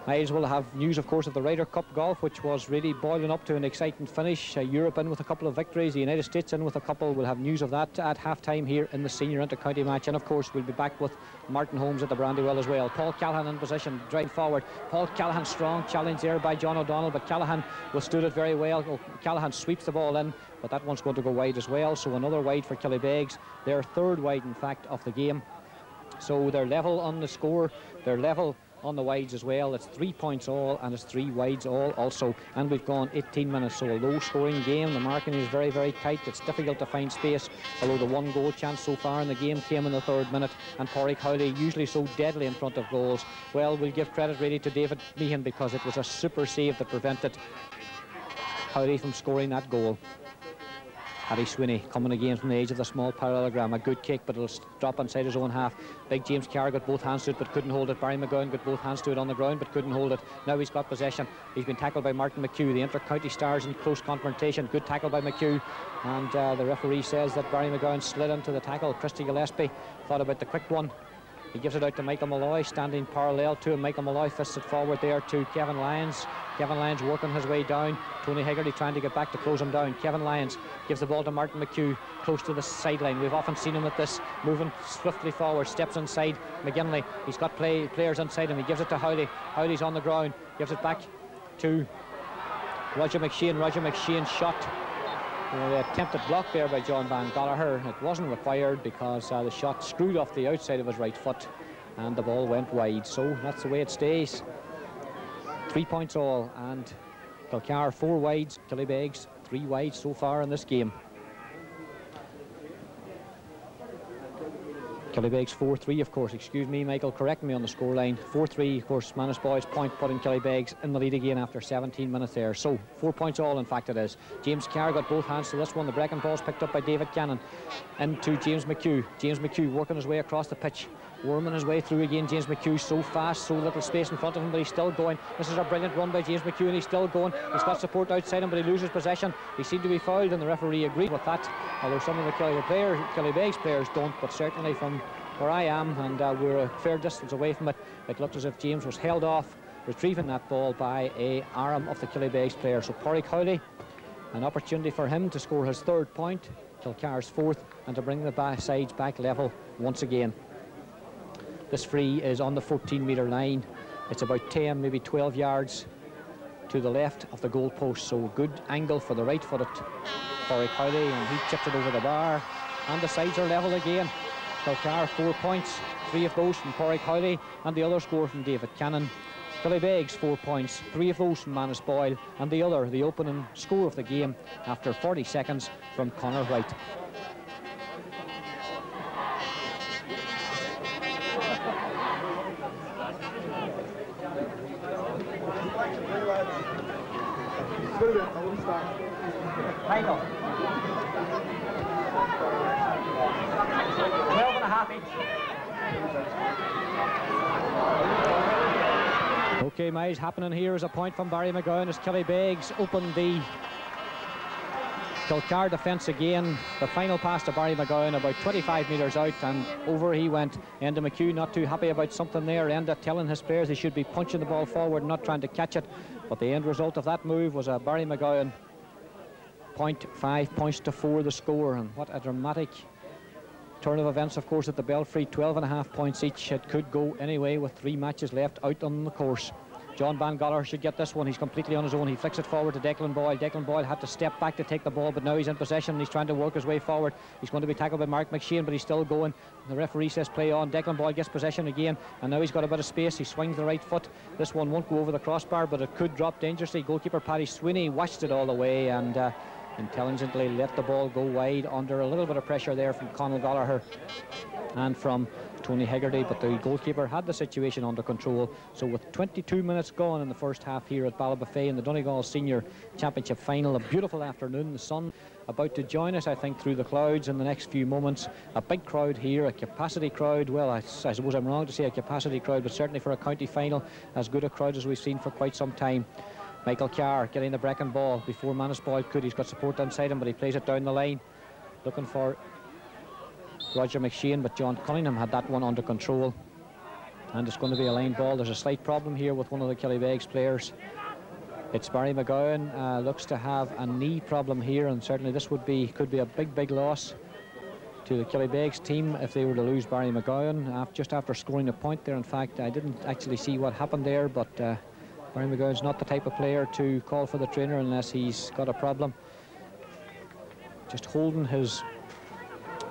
Miles will have news, of course, of the Ryder Cup golf, which was really boiling up to an exciting finish. Europe in with a couple of victories, the United States in with a couple. We'll have news of that at half-time here in the senior inter-county match, and of course we'll be back with Martin Holmes at the Brandywell as well. Paul Callahan in position, drive forward. Paul Callahan, strong challenge there by John O'Donnell, but Callahan withstood it very well. Callahan sweeps the ball in, but that one's going to go wide as well, so another wide for Killybegs. Their third wide, in fact, of the game. So they're level on the score, they're level on the wides as well. It's 3 points all, and it's 3 wides all also, and we've gone 18 minutes, so a low scoring game. The marking is very, very tight. It's difficult to find space, although the 1 goal chance so far in the game came in the 3rd minute, and Pádraig Howley, usually so deadly in front of goals. Well, we'll give credit really to David Meehan, because it was a super save that prevented Howley from scoring that goal. Harry Sweeney coming again from the edge of the small parallelogram. A good kick, but it'll drop inside his own half. Big James Carr got both hands to it, but couldn't hold it. Barry McGowan got both hands to it on the ground, but couldn't hold it. Now he's got possession. He's been tackled by Martin McHugh. The inter-county stars in close confrontation. Good tackle by McHugh, and the referee says that Barry McGowan slid into the tackle. Christy Gillespie thought about the quick one. He gives it out to Michael Malloy, standing parallel to him. Michael Malloy fists it forward there to Kevin Lyons. Kevin Lyons working his way down. Tony Higgerty trying to get back to close him down. Kevin Lyons gives the ball to Martin McHugh, close to the sideline. We've often seen him at this, moving swiftly forward, steps inside McGinley. He's got players inside him. He gives it to Howley. Howley's on the ground, gives it back to Roger McShane. Roger McShane shot. The attempted block there by John Van Goller. It wasn't required because the shot screwed off the outside of his right foot, and the ball went wide. So that's the way it stays. 3 points all, and Kilcar 4 wides, Killybegs 3 wide so far in this game. Killybegs 4-3, of course. Excuse me, Michael, correct me on the scoreline. 4-3, of course. Manus Boyd's point putting Killybegs in the lead again after 17 minutes there. So 4 points all, in fact, it is. James Carr got both hands to this one. The breaking ball's picked up by David Cannon into James McHugh. James McHugh working his way across the pitch, worming his way through again. James McHugh so fast, so little space in front of him, but he's still going. This is a brilliant run by James McHugh, and he's still going. He's got support outside him, but he loses possession. He seemed to be fouled, and the referee agreed with that, although some of the Killybegs players don't. But certainly from where I am, and we're a fair distance away from it, it looked as if James was held off retrieving that ball by a arm of the Killybegs player. So Pádraig Howley, an opportunity for him to score his 3rd point, Kilcar's 4th, and to bring the sides back level once again. This free is on the 14-metre line. It's about 10, maybe 12 yards to the left of the goal post. So good angle for the right-footed Pádraig Howley, and he chips it over the bar, and the sides are level again. Kilcar 4 points, 3 of those from Pádraig Howley, and the other score from David Cannon. Killybegs 4 points, 3 of those from Manus Boyle, and the other, the opening score of the game after 40 seconds, from Conor White. Michael. 12.5 each. Okay, Miles, happening here is a point from Barry McGowan as Killybegs opened the Kilcar defence again. The final pass to Barry McGowan about 25 metres out, and over he went. Enda McHugh not too happy about something there. Enda telling his players they should be punching the ball forward, not trying to catch it. But the end result of that move was a Barry McGowan point, 5 points to 4 the score. And what a dramatic turn of events, of course, at the Belfry. 12.5 points each. It could go anyway with 3 matches left out on the course. John Bangalore should get this one. He's completely on his own. He flicks it forward to Declan Boyle. Declan Boyle had to step back to take the ball, but now he's in possession and he's trying to work his way forward. He's going to be tackled by Mark McShane, but he's still going. The referee says play on. Declan Boyle gets possession again, and now he's got a bit of space. He swings the right foot. This one won't go over the crossbar, but it could drop dangerously. Goalkeeper Paddy Sweeney watched it all the way and intelligently let the ball go wide under a little bit of pressure there from Conal Gallagher and from Tony Hegarty, but the goalkeeper had the situation under control. So with 22 minutes gone in the first half here at Ballybofey in the Donegal Senior Championship final, a beautiful afternoon, the sun about to join us, I think, through the clouds in the next few moments. A big crowd here, a capacity crowd. Well, I suppose I'm wrong to say a capacity crowd, but certainly for a county final, as good a crowd as we've seen for quite some time. Michael Carr getting the breaking ball before Manus Boyle could. He's got support inside him, but he plays it down the line, looking for Roger McShane, but John Cunningham had that one under control, and it's going to be a line ball. There's a slight problem here with one of the Killybegs players. It's Barry McGowan, looks to have a knee problem here, and certainly this could be a big loss to the Killybegs team if they were to lose Barry McGowan just after scoring a point there. In fact, I didn't actually see what happened there, but Barry McGowan's not the type of player to call for the trainer unless he's got a problem. Just holding his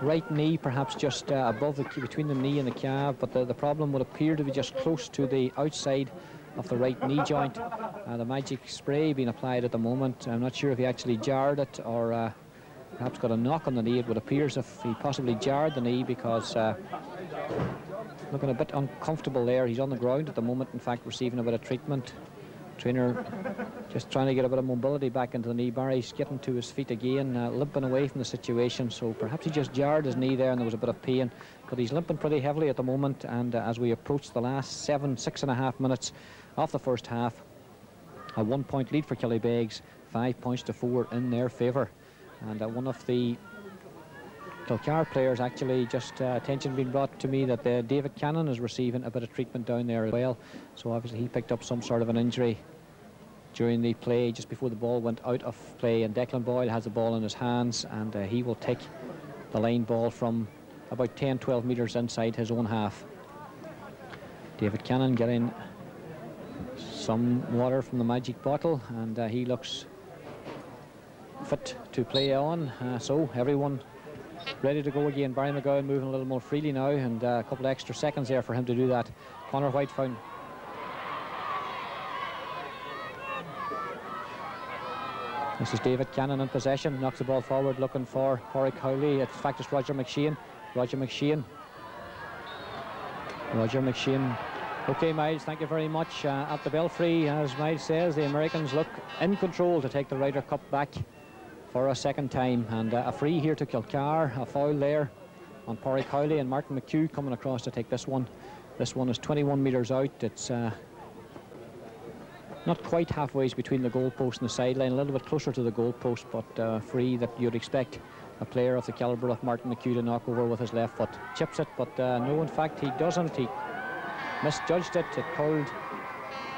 right knee, perhaps just above between the knee and the calf, but the problem would appear to be just close to the outside of the right knee joint. The magic spray being applied at the moment. I'm not sure if he actually jarred it or perhaps got a knock on the knee. It would appear as if he possibly jarred the knee, because looking a bit uncomfortable there. He's on the ground at the moment, in fact, receiving a bit of treatment. Trainer just trying to get a bit of mobility back into the knee. Barry's getting to his feet again, limping away from the situation, so perhaps he just jarred his knee there and there was a bit of pain, but he's limping pretty heavily at the moment. And as we approach the last 6.5 minutes of the first half, a 1 point lead for Killybegs, 5 points to 4 in their favour. And one of the Kilcar players, actually, just attention being brought to me that David Cannon is receiving a bit of treatment down there as well. So obviously he picked up some sort of an injury during the play just before the ball went out of play, and Declan Boyle has the ball in his hands, and he will take the line ball from about 10-12 metres inside his own half. David Cannon getting some water from the magic bottle, and he looks fit to play on. So everyone ready to go again. Barry McGowan moving a little more freely now, and a couple of extra seconds there for him to do that. Conor White found. This is David Cannon in possession, knocks the ball forward, looking for Pádraig Howley. In fact, it's Roger McShane. Roger McShane. Okay, Miles, thank you very much. At the Belfry, as Miles says, the Americans look in control to take the Ryder Cup back for a second time. And a free here to Kilcar, a foul there on Pádraig Howley, and Martin McHugh coming across to take this one. This one is 21 metres out. It's not quite halfway between the goalpost and the sideline, a little bit closer to the goalpost, but free that you'd expect a player of the calibre of Martin McHugh to knock over with his left foot. Chips it, but no, in fact, he doesn't. He misjudged it. It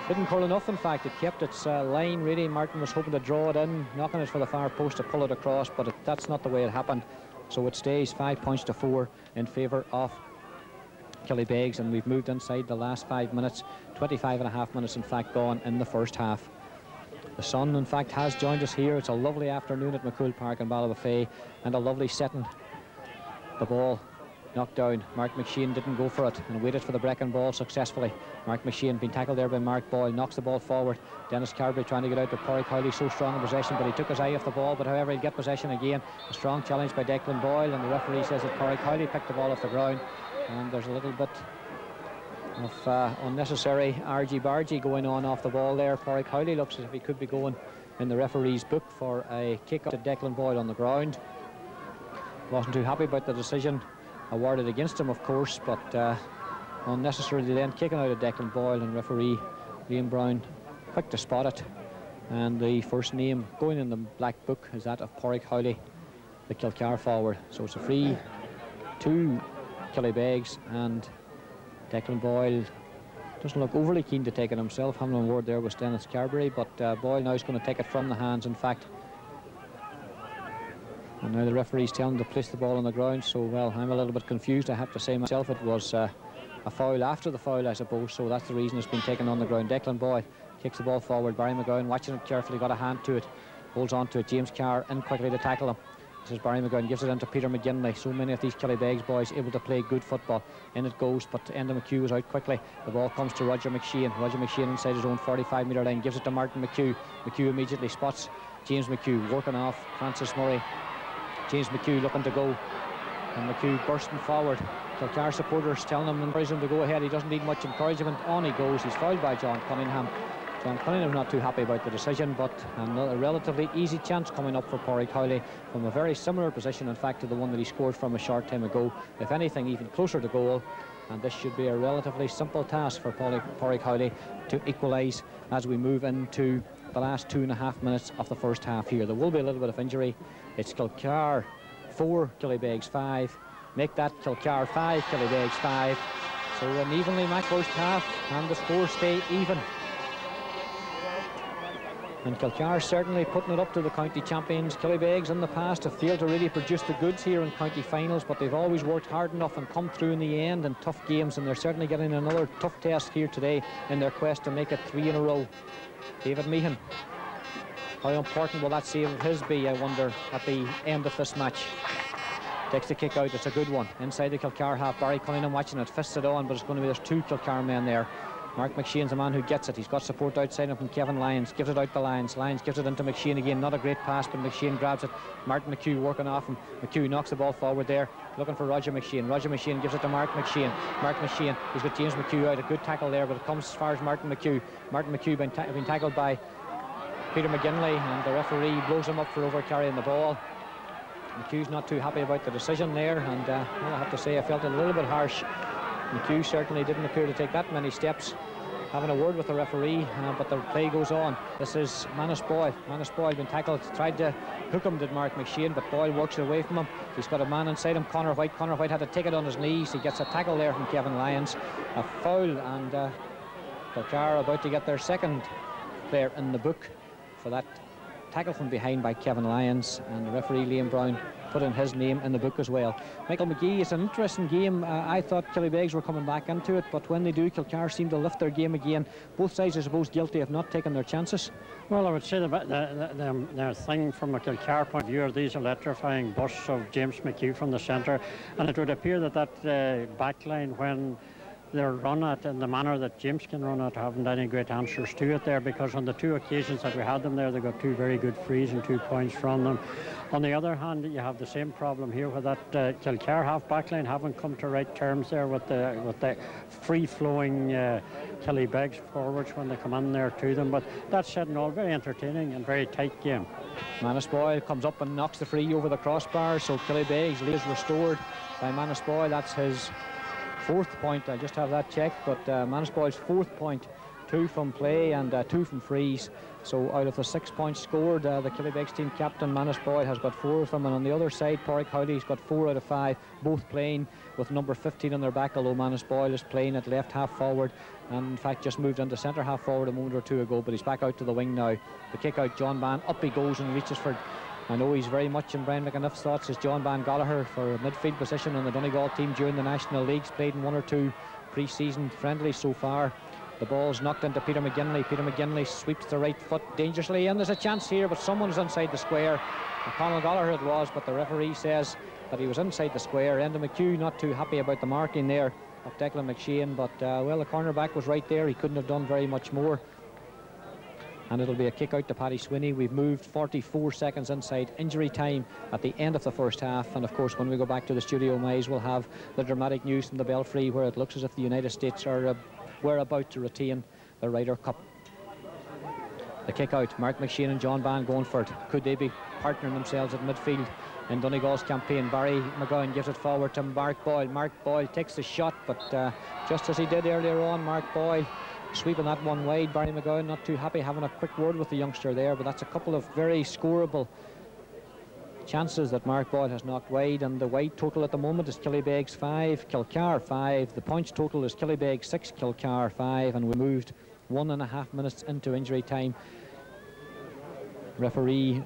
didn't curl enough, in fact. It kept its line, really. Martin was hoping to draw it in, knocking it for the far post to pull it across, but that's not the way it happened. So it stays 5 points to 4 in favour of Killybegs, and we've moved inside the last 5 minutes. 25.5 minutes, in fact, gone in the first half. The sun, in fact, has joined us here. It's a lovely afternoon at McCool Park in Ballybofey, and a lovely setting. The ball knocked down. Mark McShane didn't go for it and waited for the breaking ball successfully. Mark McShane being tackled there by Mark Boyle, knocks the ball forward. Dennis Carberry trying to get out to Pádraig Howley, so strong in possession, but he took his eye off the ball. But however, he'll get possession again. A strong challenge by Declan Boyle, and the referee says that Pádraig Howley picked the ball off the ground, and there's a little bit of unnecessary argy-bargy going on off the ball there. Pádraig Howley looks as if he could be going in the referee's book for a kick up to Declan Boyle on the ground. Wasn't too happy about the decision awarded against him, of course, but unnecessarily then kicking out of Declan Boyle, and referee Liam Brown quick to spot it, and the first name going in the black book is that of Pádraig Howley, the Kilcar forward. So it's a free to Killybegs, and Declan Boyle doesn't look overly keen to take it himself, having a word there with Dennis Carberry, but Boyle now is going to take it from the hands, in fact. And now the referee's telling him to place the ball on the ground, so, well, I'm a little bit confused, I have to say myself. It was a foul after the foul, I suppose, so that's the reason it's been taken on the ground. Declan Boyle kicks the ball forward. Barry McGowan watching it carefully, got a hand to it, holds on to it. James Carr in quickly to tackle him. This is Barry McGowan, gives it into Peter McGinley. So many of these Killybegs boys able to play good football. In it goes, but Enda McHugh is out quickly. The ball comes to Roger McShane. Roger McShane inside his own 45-metre line, gives it to Martin McHugh. McHugh immediately spots James McHugh, working off Francis Murray. James McHugh looking to go, and McHugh bursting forward. Kilcar supporters telling him, encouraging him to go ahead. He doesn't need much encouragement. On he goes. He's fouled by John Cunningham. John Cunningham not too happy about the decision, but a relatively easy chance coming up for Pádraig Howley from a very similar position, in fact, to the one that he scored from a short time ago. If anything, even closer to goal. And this should be a relatively simple task for Pádraig Howley to equalise as we move into the last 2.5 minutes of the first half here. There will be a little bit of injury. It's Kilcar 4, Killybegs 5. Make that Kilcar 5, Killybegs 5. So an evenly matched first half, and the scores stay even. And Kilcar certainly putting it up to the county champions. Killybegs in the past have failed to really produce the goods here in county finals, but they've always worked hard enough and come through in the end in tough games, and they're certainly getting another tough test here today in their quest to make it 3 in a row. David Meehan, how important will that save of his be, I wonder, at the end of this match? Takes the kick out, it's a good one. Inside the Kilcar half, Barry Cunningham watching it, fists it on, but it's going to be, there's 2 Kilcar men there. Mark McShane's the man who gets it. He's got support outside him from Kevin Lyons. Gives it out to Lyons. Lyons gives it into McShane again. Not a great pass, but McShane grabs it. Martin McHugh working off him. McHugh knocks the ball forward there, looking for Roger McShane. Roger McShane gives it to Mark McShane. Mark McShane, he's got James McHugh out. A good tackle there, but it comes as far as Martin McHugh. Martin McHugh been tackled by Peter McGinley, and the referee blows him up for over carrying the ball. McHugh's not too happy about the decision there, and well, I have to say I felt it a little bit harsh. McHugh certainly didn't appear to take that many steps, having a word with the referee, but the play goes on. This is Manus Boyle. Manus Boyle been tackled, tried to hook him, did Mark McShane, but Boyle works it away from him. He's got a man inside him, Conor White. Conor White had to take it on his knees. He gets a tackle there from Kevin Lyons. A foul, and Kilcar about to get their second player in the book for that tackle from behind by Kevin Lyons, and the referee Liam Brown put in his name in the book as well. Michael McGee, it's an interesting game. I thought Killybegs were coming back into it, but when they do, Kilcar seem to lift their game again. Both sides, I suppose, guilty of not taking their chances. Well, I would say their thing from a Kilcar point of view are these electrifying bursts of James McHugh from the centre, and it would appear that back line, when their run at in the manner that James can run at haven't any great answers to it there, because on the 2 occasions that we had them there, they got 2 very good frees and 2 points from them. On the other hand, you have the same problem here with that Kilcar half-back line haven't come to right terms there with the free-flowing Killybegs forwards when they come in there to them. But that said and all, very entertaining and very tight game. Manus Boyle comes up and knocks the free over the crossbar, so Killybegs lead is restored by Manus Boyle. That's his 4th point. I just have that checked, but Manus Boyle's 4th point, 2 from play and 2 from frees. So out of the 6 points scored, the Killybegs team captain Manus Boyle has got 4 of them, and on the other side Pádraig Howley's got 4 out of 5, both playing with number 15 on their back, although Manus Boyle is playing at left half forward and in fact just moved into centre half forward a moment or 2 ago, but he's back out to the wing now. The kick out, John Ban, up he goes and reaches for, I know he's very much in Brian McAnuff's thoughts, is John Ban Gallagher for a midfield position on the Donegal team during the National Leagues, played in 1 or 2 pre-season friendlies so far. The ball's knocked into Peter McGinley. Peter McGinley sweeps the right foot dangerously, and there's a chance here, but someone's inside the square. Conal Gallagher it was, but the referee says that he was inside the square. Enda McHugh not too happy about the marking there of Declan McShane, but well, the cornerback was right there. He couldn't have done very much more. And it'll be a kick out to Paddy Swinney. We've moved 44 seconds inside injury time at the end of the first half, and of course when we go back to the studio, Mays will have the dramatic news from the Belfry, where it looks as if the United States are were about to retain the Ryder Cup. The kick out, Mark McShane and John Ban going for it. Could they be partnering themselves at midfield in Donegal's campaign? Barry McGowan gives it forward to Mark Boyle. Mark Boyle takes the shot, but just as he did earlier on, Mark Boyle sweeping that one wide. Barry McGowan not too happy, having a quick word with the youngster there, but that's a couple of very scoreable chances that Mark Boyle has knocked wide, and the wide total at the moment is Killybegs 5, Kilcar 5. The points total is Killybegs 6, Kilcar 5, and we moved 1.5 minutes into injury time. Referee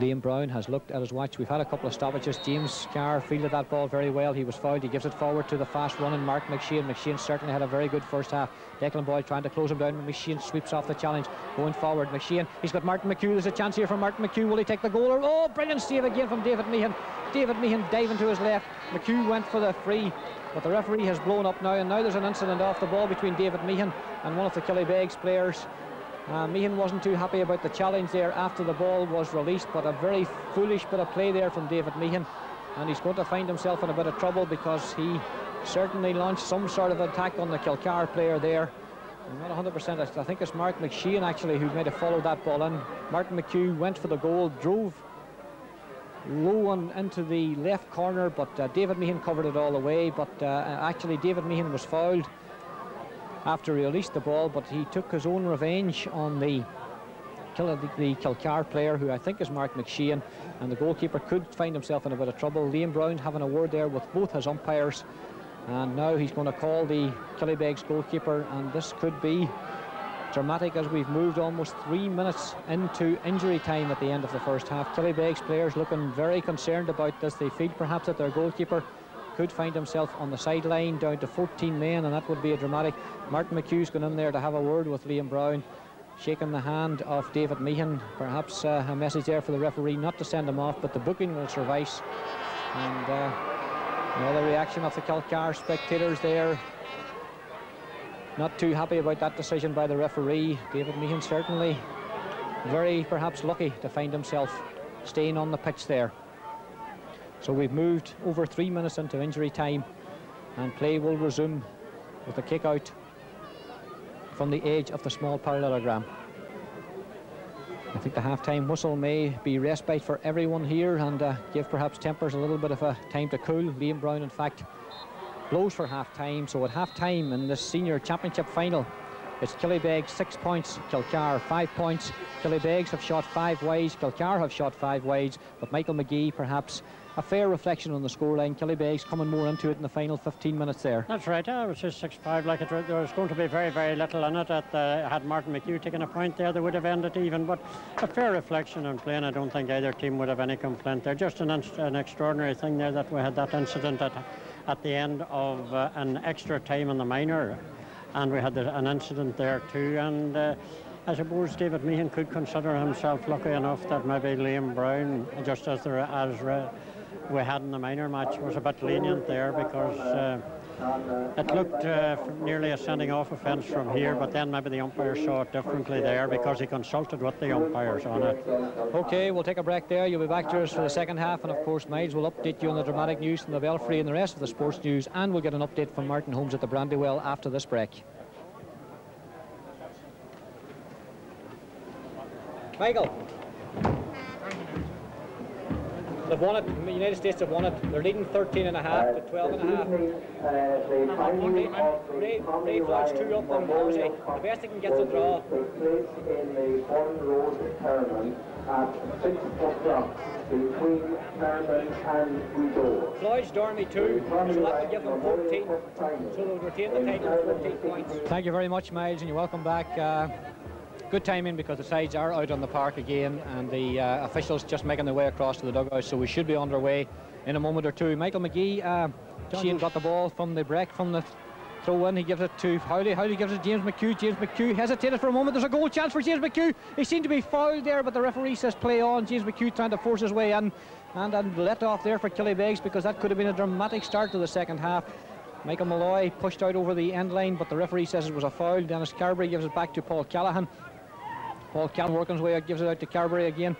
Liam Brown has looked at his watch. We've had a couple of stoppages. James Carr fielded that ball very well. He was fouled. He gives it forward to the fast running Mark McShane. McShane certainly had a very good first half. Declan Boyle trying to close him down. McShane sweeps off the challenge. Going forward, McShane. He's got Martin McHugh. There's a chance here for Martin McHugh. Will he take the goal? Oh, brilliant save again from David Meehan. David Meehan diving to his left. McHugh went for the free, but the referee has blown up now, and now there's an incident off the ball between David Meehan and one of the Killybegs players. Meehan wasn't too happy about the challenge there after the ball was released, but a very foolish bit of play there from David Meehan, and he's going to find himself in a bit of trouble because he certainly launched some sort of attack on the Kilcar player there. I'm not 100%. I think it's Mark McShane actually who might have followed that ball in. Martin McHugh went for the goal, drove low on into the left corner, but David Meehan covered it all the way. But actually David Meehan was fouled after he released the ball, but he took his own revenge on the Kilcar player, who I think is Mark McShane, and the goalkeeper could find himself in a bit of trouble. Liam Brown having a word there with both his umpires, and now he's going to call the Killybegs goalkeeper, and this could be dramatic as we've moved almost 3 minutes into injury time at the end of the first half. Killybegs players looking very concerned about this. They feel perhaps that their goalkeeper could find himself on the sideline down to 14 men, and that would be a dramatic. Martin McHugh's gone in there to have a word with Liam Brown, shaking the hand of David Meehan. Perhaps a message there for the referee not to send him off, but the booking will suffice. And another reaction of the Kilcar spectators there, not too happy about that decision by the referee. David Meehan certainly very perhaps lucky to find himself staying on the pitch there. So we've moved over 3 minutes into injury time, and play will resume with a kick out from the edge of the small parallelogram. I think the half-time whistle may be respite for everyone here and give perhaps tempers a little bit of a time to cool. Liam Brown in fact blows for half-time, so at half-time in this senior championship final, it's Killybegs 6 points, Kilcar 5 points. Killybegs have shot 5 wides, Kilcar have shot 5 wides, but Michael McGee perhaps a fair reflection on the scoreline. Killybegs coming more into it in the final 15 minutes there. That's right. It was just 6-5. Like there was going to be very, very little in it. Had Martin McHugh taken a point there, they would have ended even. But a fair reflection on playing. I don't think either team would have any complaint there. Just an extraordinary thing there that we had that incident at the end of an extra time in the minor, and we had an incident there too. And I suppose David Meehan could consider himself lucky enough that maybe Liam Brown, just as we had in the minor match, was a bit lenient there, because It looked nearly a sending off offence from here, but then maybe the umpire saw it differently there because he consulted with the umpires on it. Okay, we'll take a break there. You'll be back to us for the second half, and of course Miles will update you on the dramatic news from the Belfry and the rest of the sports news, and we'll get an update from Martin Holmes at the Brandywell after this break. Michael, they've won it. The United States have won it. They're leading 13.5 to 12.5. Ray flags 2 up on Morsey. The best they can get is a draw. Place in the Borden Road tournament at 6 o'clock between Carmen and Guido. Floyd's Dormy 2, so that will give them 14. So they'll retain the title with 14 points. Thank you very much, Miles, and you're welcome back. Good timing because the sides are out on the park again, and the officials just making their way across to the dugout, so we should be underway in a moment or two. Michael McGee, Shane got the ball from the break, from the throw in. He gives it to Howley. Howley gives it to James McHugh. James McHugh hesitated for a moment. There's a goal chance for James McHugh. He seemed to be fouled there, but the referee says play on. James McHugh trying to force his way in, and let off there for Killybegs, because that could have been a dramatic start to the second half. Michael Malloy pushed out over the end line, but the referee says it was a foul. Dennis Carberry gives it back to Paul Callahan. Paul Callahan working his way out, gives it out to Carberry again.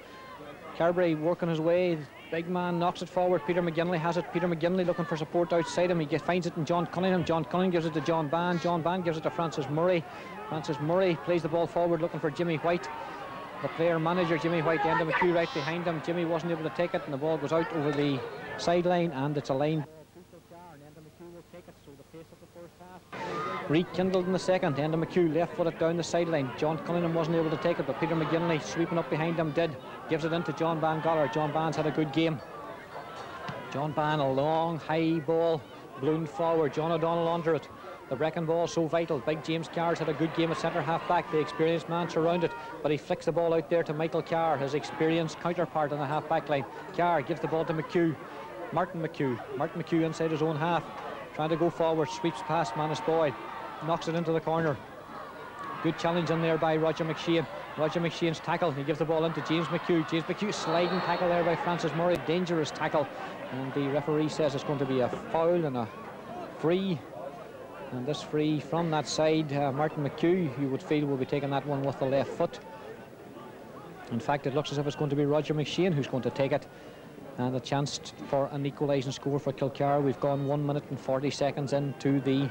Carberry working his way, big man knocks it forward. Peter McGinley has it. Peter McGinley looking for support outside him. He finds it in John Cunningham. John Cunningham gives it to John Bann. John Bann gives it to Francis Murray. Francis Murray plays the ball forward looking for Jimmy White. The player manager, Jimmy White, Enda McHugh right behind him. Jimmy wasn't able to take it, and the ball goes out over the sideline, and it's a line. Rekindled in the second. Enda McHugh left footed down the sideline. John Cunningham wasn't able to take it, but Peter McGinley sweeping up behind him did. Gives it into John Ban Goller. John Ban's had a good game. John Ban, a long high ball ballooned forward. John O'Donnell under it. The Brecon ball so vital. Big James Carr's had a good game at centre half back. The experienced man surrounded, but he flicks the ball out there to Michael Carr, his experienced counterpart on the half back line. Carr gives the ball to McHugh. Martin McHugh inside his own half, trying to go forward, sweeps past Manus Boyd, knocks it into the corner. Good challenge in there by Roger McShane. Roger McShane's tackle, he gives the ball into James McHugh. James McHugh sliding tackle there by Francis Murray, dangerous tackle, and the referee says it's going to be a foul and a free, and this free from that side, Martin McHugh, you would feel, will be taking that one with the left foot. In fact, it looks as if it's going to be Roger McShane who's going to take it, and a chance for an equalising score for Kilcar. We've gone 1 minute and 40 seconds into the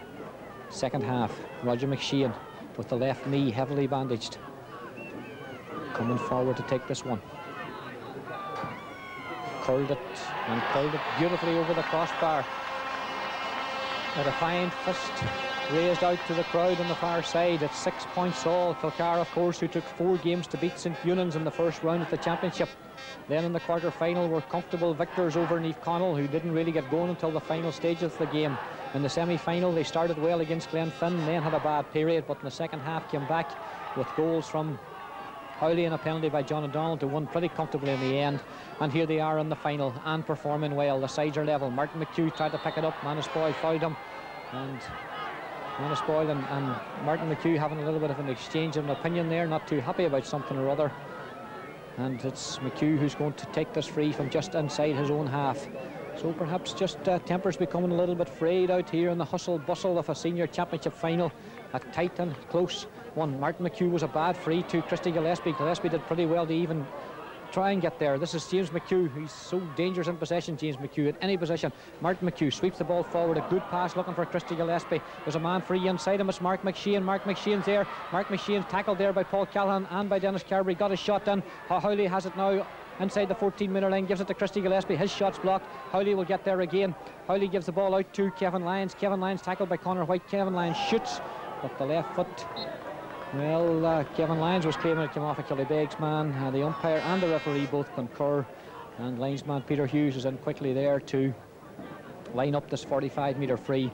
second half. Roger McShane with the left knee heavily bandaged, coming forward to take this one. Curled it beautifully over the crossbar. A defiant fist raised out to the crowd on the far side. It's 6 points all. Kilcar, of course, who took 4 games to beat St Eunan's in the first round of the championship. Then in the quarter-final were comfortable victors over Neath Connell, who didn't really get going until the final stage of the game. In the semi-final they started well against Glenfin, then had a bad period, but in the second half came back with goals from Howley and a penalty by John O'Donnell to win pretty comfortably in the end. And here they are in the final and performing well. The sides are level. Martin McHugh tried to pick it up. Manus Boyle fouled him, and Manus Boyle and Martin McHugh having a little bit of an exchange of an opinion there, not too happy about something or other. And it's McHugh who's going to take this free from just inside his own half. So perhaps just tempers becoming a little bit frayed out here in the hustle bustle of a senior championship final. A tight and close one. Martin McHugh was a bad free to Christy Gillespie. Gillespie did pretty well to even try and get there. This is James McHugh. He's so dangerous in possession, James McHugh, at any position. Martin McHugh sweeps the ball forward. A good pass looking for Christy Gillespie. There's a man free inside him. It's Mark McShane. Mark McShane's there. Mark McShane's tackled there by Paul Callahan and by Dennis Carberry. Got his shot in. Howley has it now inside the 14-metre line, gives it to Christy Gillespie. His shot's blocked. Howley will get there again. Howley gives the ball out to Kevin Lyons. Kevin Lyons tackled by Conor White. Kevin Lyons shoots, but the left foot, well, Kevin Lyons was claiming it came off a Killybegs man. The umpire and the referee both concur, and linesman Peter Hughes is in quickly there to line up this 45-metre free,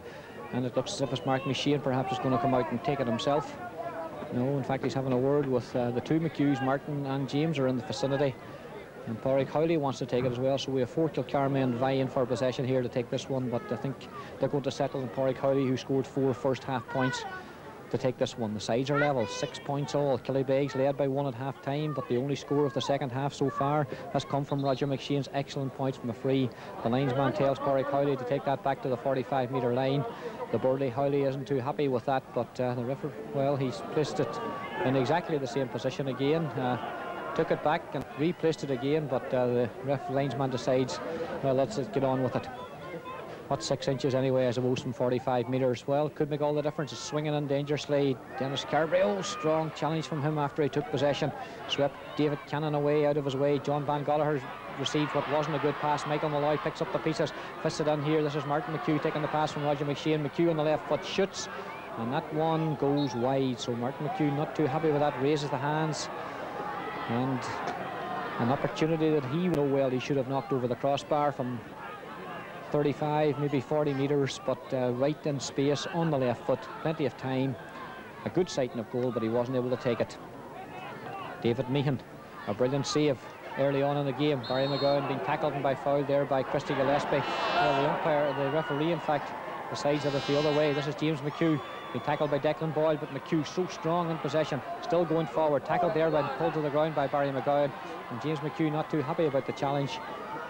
and it looks as if it's Mark McShane perhaps is going to come out and take it himself. No, in fact he's having a word with the two McHughes. Martin and James are in the vicinity, and Pádraig Howley wants to take it as well. So we have 4 Kilcar men vying for possession here to take this one, but I think they're going to settle on Pádraig Howley, who scored 4 first half points. to take this one. The sides are level, 6 points all. Killybegs led by 1 at half time, but the only score of the second half so far has come from Roger McShane's excellent points from a free. The linesman tells Pádraig Howley to take that back to the 45-metre line. The Burley Howley isn't too happy with that, but the referee, well, he's placed it in exactly the same position again. Took it back and replaced it again, but the linesman decides, well, let's get on with it. What's 6 inches anyway, I suppose, from 45 metres? Well, could make all the difference. It's swinging in dangerously. Dennis Carberry, oh, strong challenge from him after he took possession. Swept David Cannon away, out of his way. John Van Gallagher received what wasn't a good pass. Michael Malloy picks up the pieces, fists it in here. This is Martin McHugh taking the pass from Roger McShane. McHugh on the left foot shoots, and that one goes wide. So Martin McHugh not too happy with that, raises the hands, and an opportunity that he know well he should have knocked over the crossbar from 35, maybe 40 metres, but right in space on the left foot, plenty of time, a good sighting of goal, but he wasn't able to take it. David Meehan, a brilliant save early on in the game. Barry McGowan being tackled and by foul there by Christy Gillespie. Well, the umpire, the referee in fact, decides that it's the other way. This is James McHugh being tackled by Declan Boyle, but McHugh so strong in possession, still going forward, tackled there and pulled to the ground by Barry McGowan, and James McHugh not too happy about the challenge.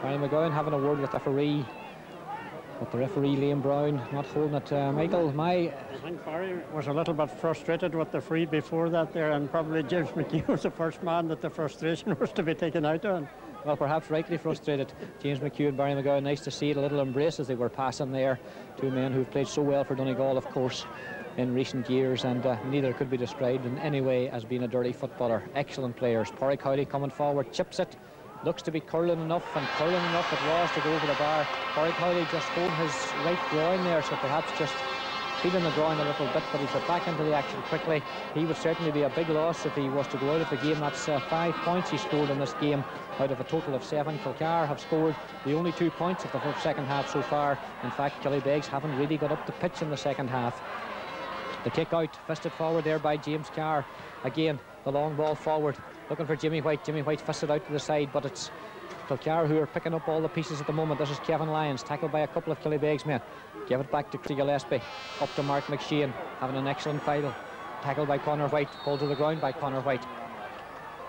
Barry McGowan having a word with the referee, but the referee, Liam Brown, not holding it. Michael, I think Barry was a little bit frustrated with the free before that there, and probably James McHugh was the first man that the frustration was to be taken out on. Well, perhaps rightly frustrated. James McHugh and Barry McGowan, nice to see it, a little embrace as they were passing there. Two men who've played so well for Donegal, of course, in recent years, and neither could be described in any way as being a dirty footballer. Excellent players. Pádraig Howley coming forward, chips it. Looks to be curling enough, and curling enough it was to go over the bar. Pádraig Howley just holding his right groin there, so perhaps just feeling the groin a little bit, but he's got back into the action quickly. He would certainly be a big loss if he was to go out of the game. That's 5 points he scored in this game out of a total of 7. Kilcar have scored the only 2 points of the second half so far. In fact, Killybegs haven't really got up the pitch in the second half. The kick out, fisted forward there by James Carr. Again, the long ball forward, looking for Jimmy White. Jimmy White fisted out to the side, but it's Kilcar who are picking up all the pieces at the moment. This is Kevin Lyons, tackled by a couple of Killybegs men. Give it back to Gillespie, up to Mark McShane, having an excellent final. Tackled by Conor White, pulled to the ground by Conor White.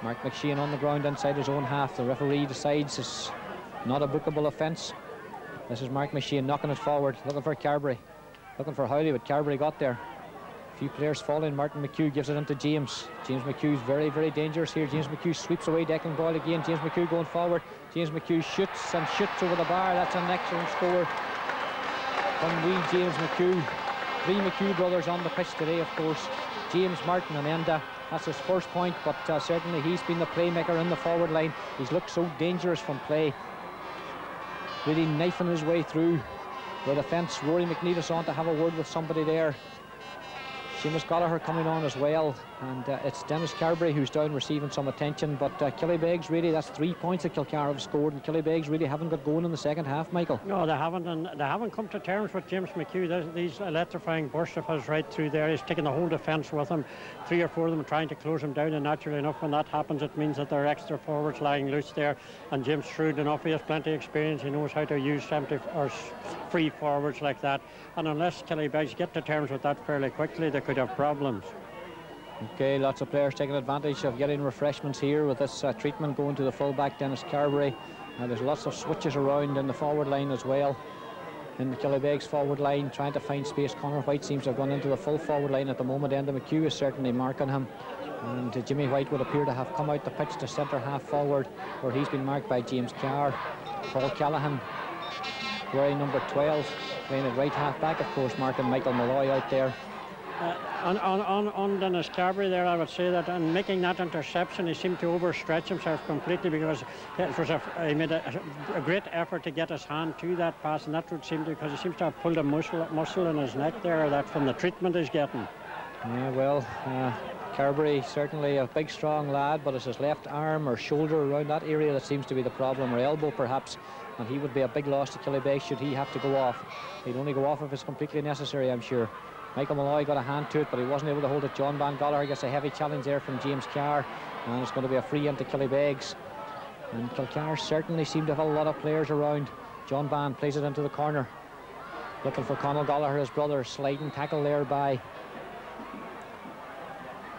Mark McShane on the ground inside his own half. The referee decides it's not a bookable offence. This is Mark McShane knocking it forward, looking for Carberry, looking for Howley, but Carberry got there. A few players falling. Martin McHugh gives it into James. James McHugh's very, very dangerous here. James McHugh sweeps away Declan Boyle again. James McHugh going forward. James McHugh shoots and shoots over the bar. That's an excellent score from wee James McHugh. 3 McHugh brothers on the pitch today, of course. James, Martin and Enda. That's his first point, but certainly he's been the playmaker in the forward line. He's looked so dangerous from play. Really knifing his way through the defence. Rory McNeedus on to have a word with somebody there. Seamus Gallagher coming on as well, and it's Dennis Carberry who's down receiving some attention, but Killybegs really, that's 3 points that Kilcar have scored, and Killybegs really haven't got going in the second half, Michael. No, they haven't, and they haven't come to terms with James McHugh. These electrifying bursts of his right through there. He's taking the whole defence with him, 3 or 4 of them trying to close him down, and naturally enough when that happens it means that there are extra forwards lying loose there, and James shrewd enough, he has plenty of experience, he knows how to use empty or free forwards like that, and unless Killybegs get to terms with that fairly quickly, they could have problems. Okay, lots of players taking advantage of getting refreshments here with this treatment going to the fullback Dennis Carberry. There's lots of switches around in the forward line as well. In the Killybegs forward line, trying to find space. Conor White seems to have gone into the full forward line at the moment. Enda McHugh is certainly marking him, and Jimmy White would appear to have come out the pitch to centre half forward, where he's been marked by James Carr. Paul Callahan wearing number 12, playing at right half back, of course, marking Michael Malloy out there. On Dennis Carberry there, I would say that in making that interception he seemed to overstretch himself completely, because it was he made a great effort to get his hand to that pass, and that would seem to, because he seems to have pulled a muscle in his neck there, that from the treatment he's getting. Yeah, well, Carberry certainly a big strong lad, but it's his left arm or shoulder around that area that seems to be the problem, or elbow perhaps, and he would be a big loss to Killybegs should he have to go off. He'd only go off if it's completely necessary, I'm sure. Michael Malloy got a hand to it, but he wasn't able to hold it. John Van Gallagher gets a heavy challenge there from James Carr, and it's going to be a free into Killybegs. And Kilcar certainly seem to have a lot of players around. John Van plays it into the corner, looking for Conal Gallagher, his brother. Sliding tackle there by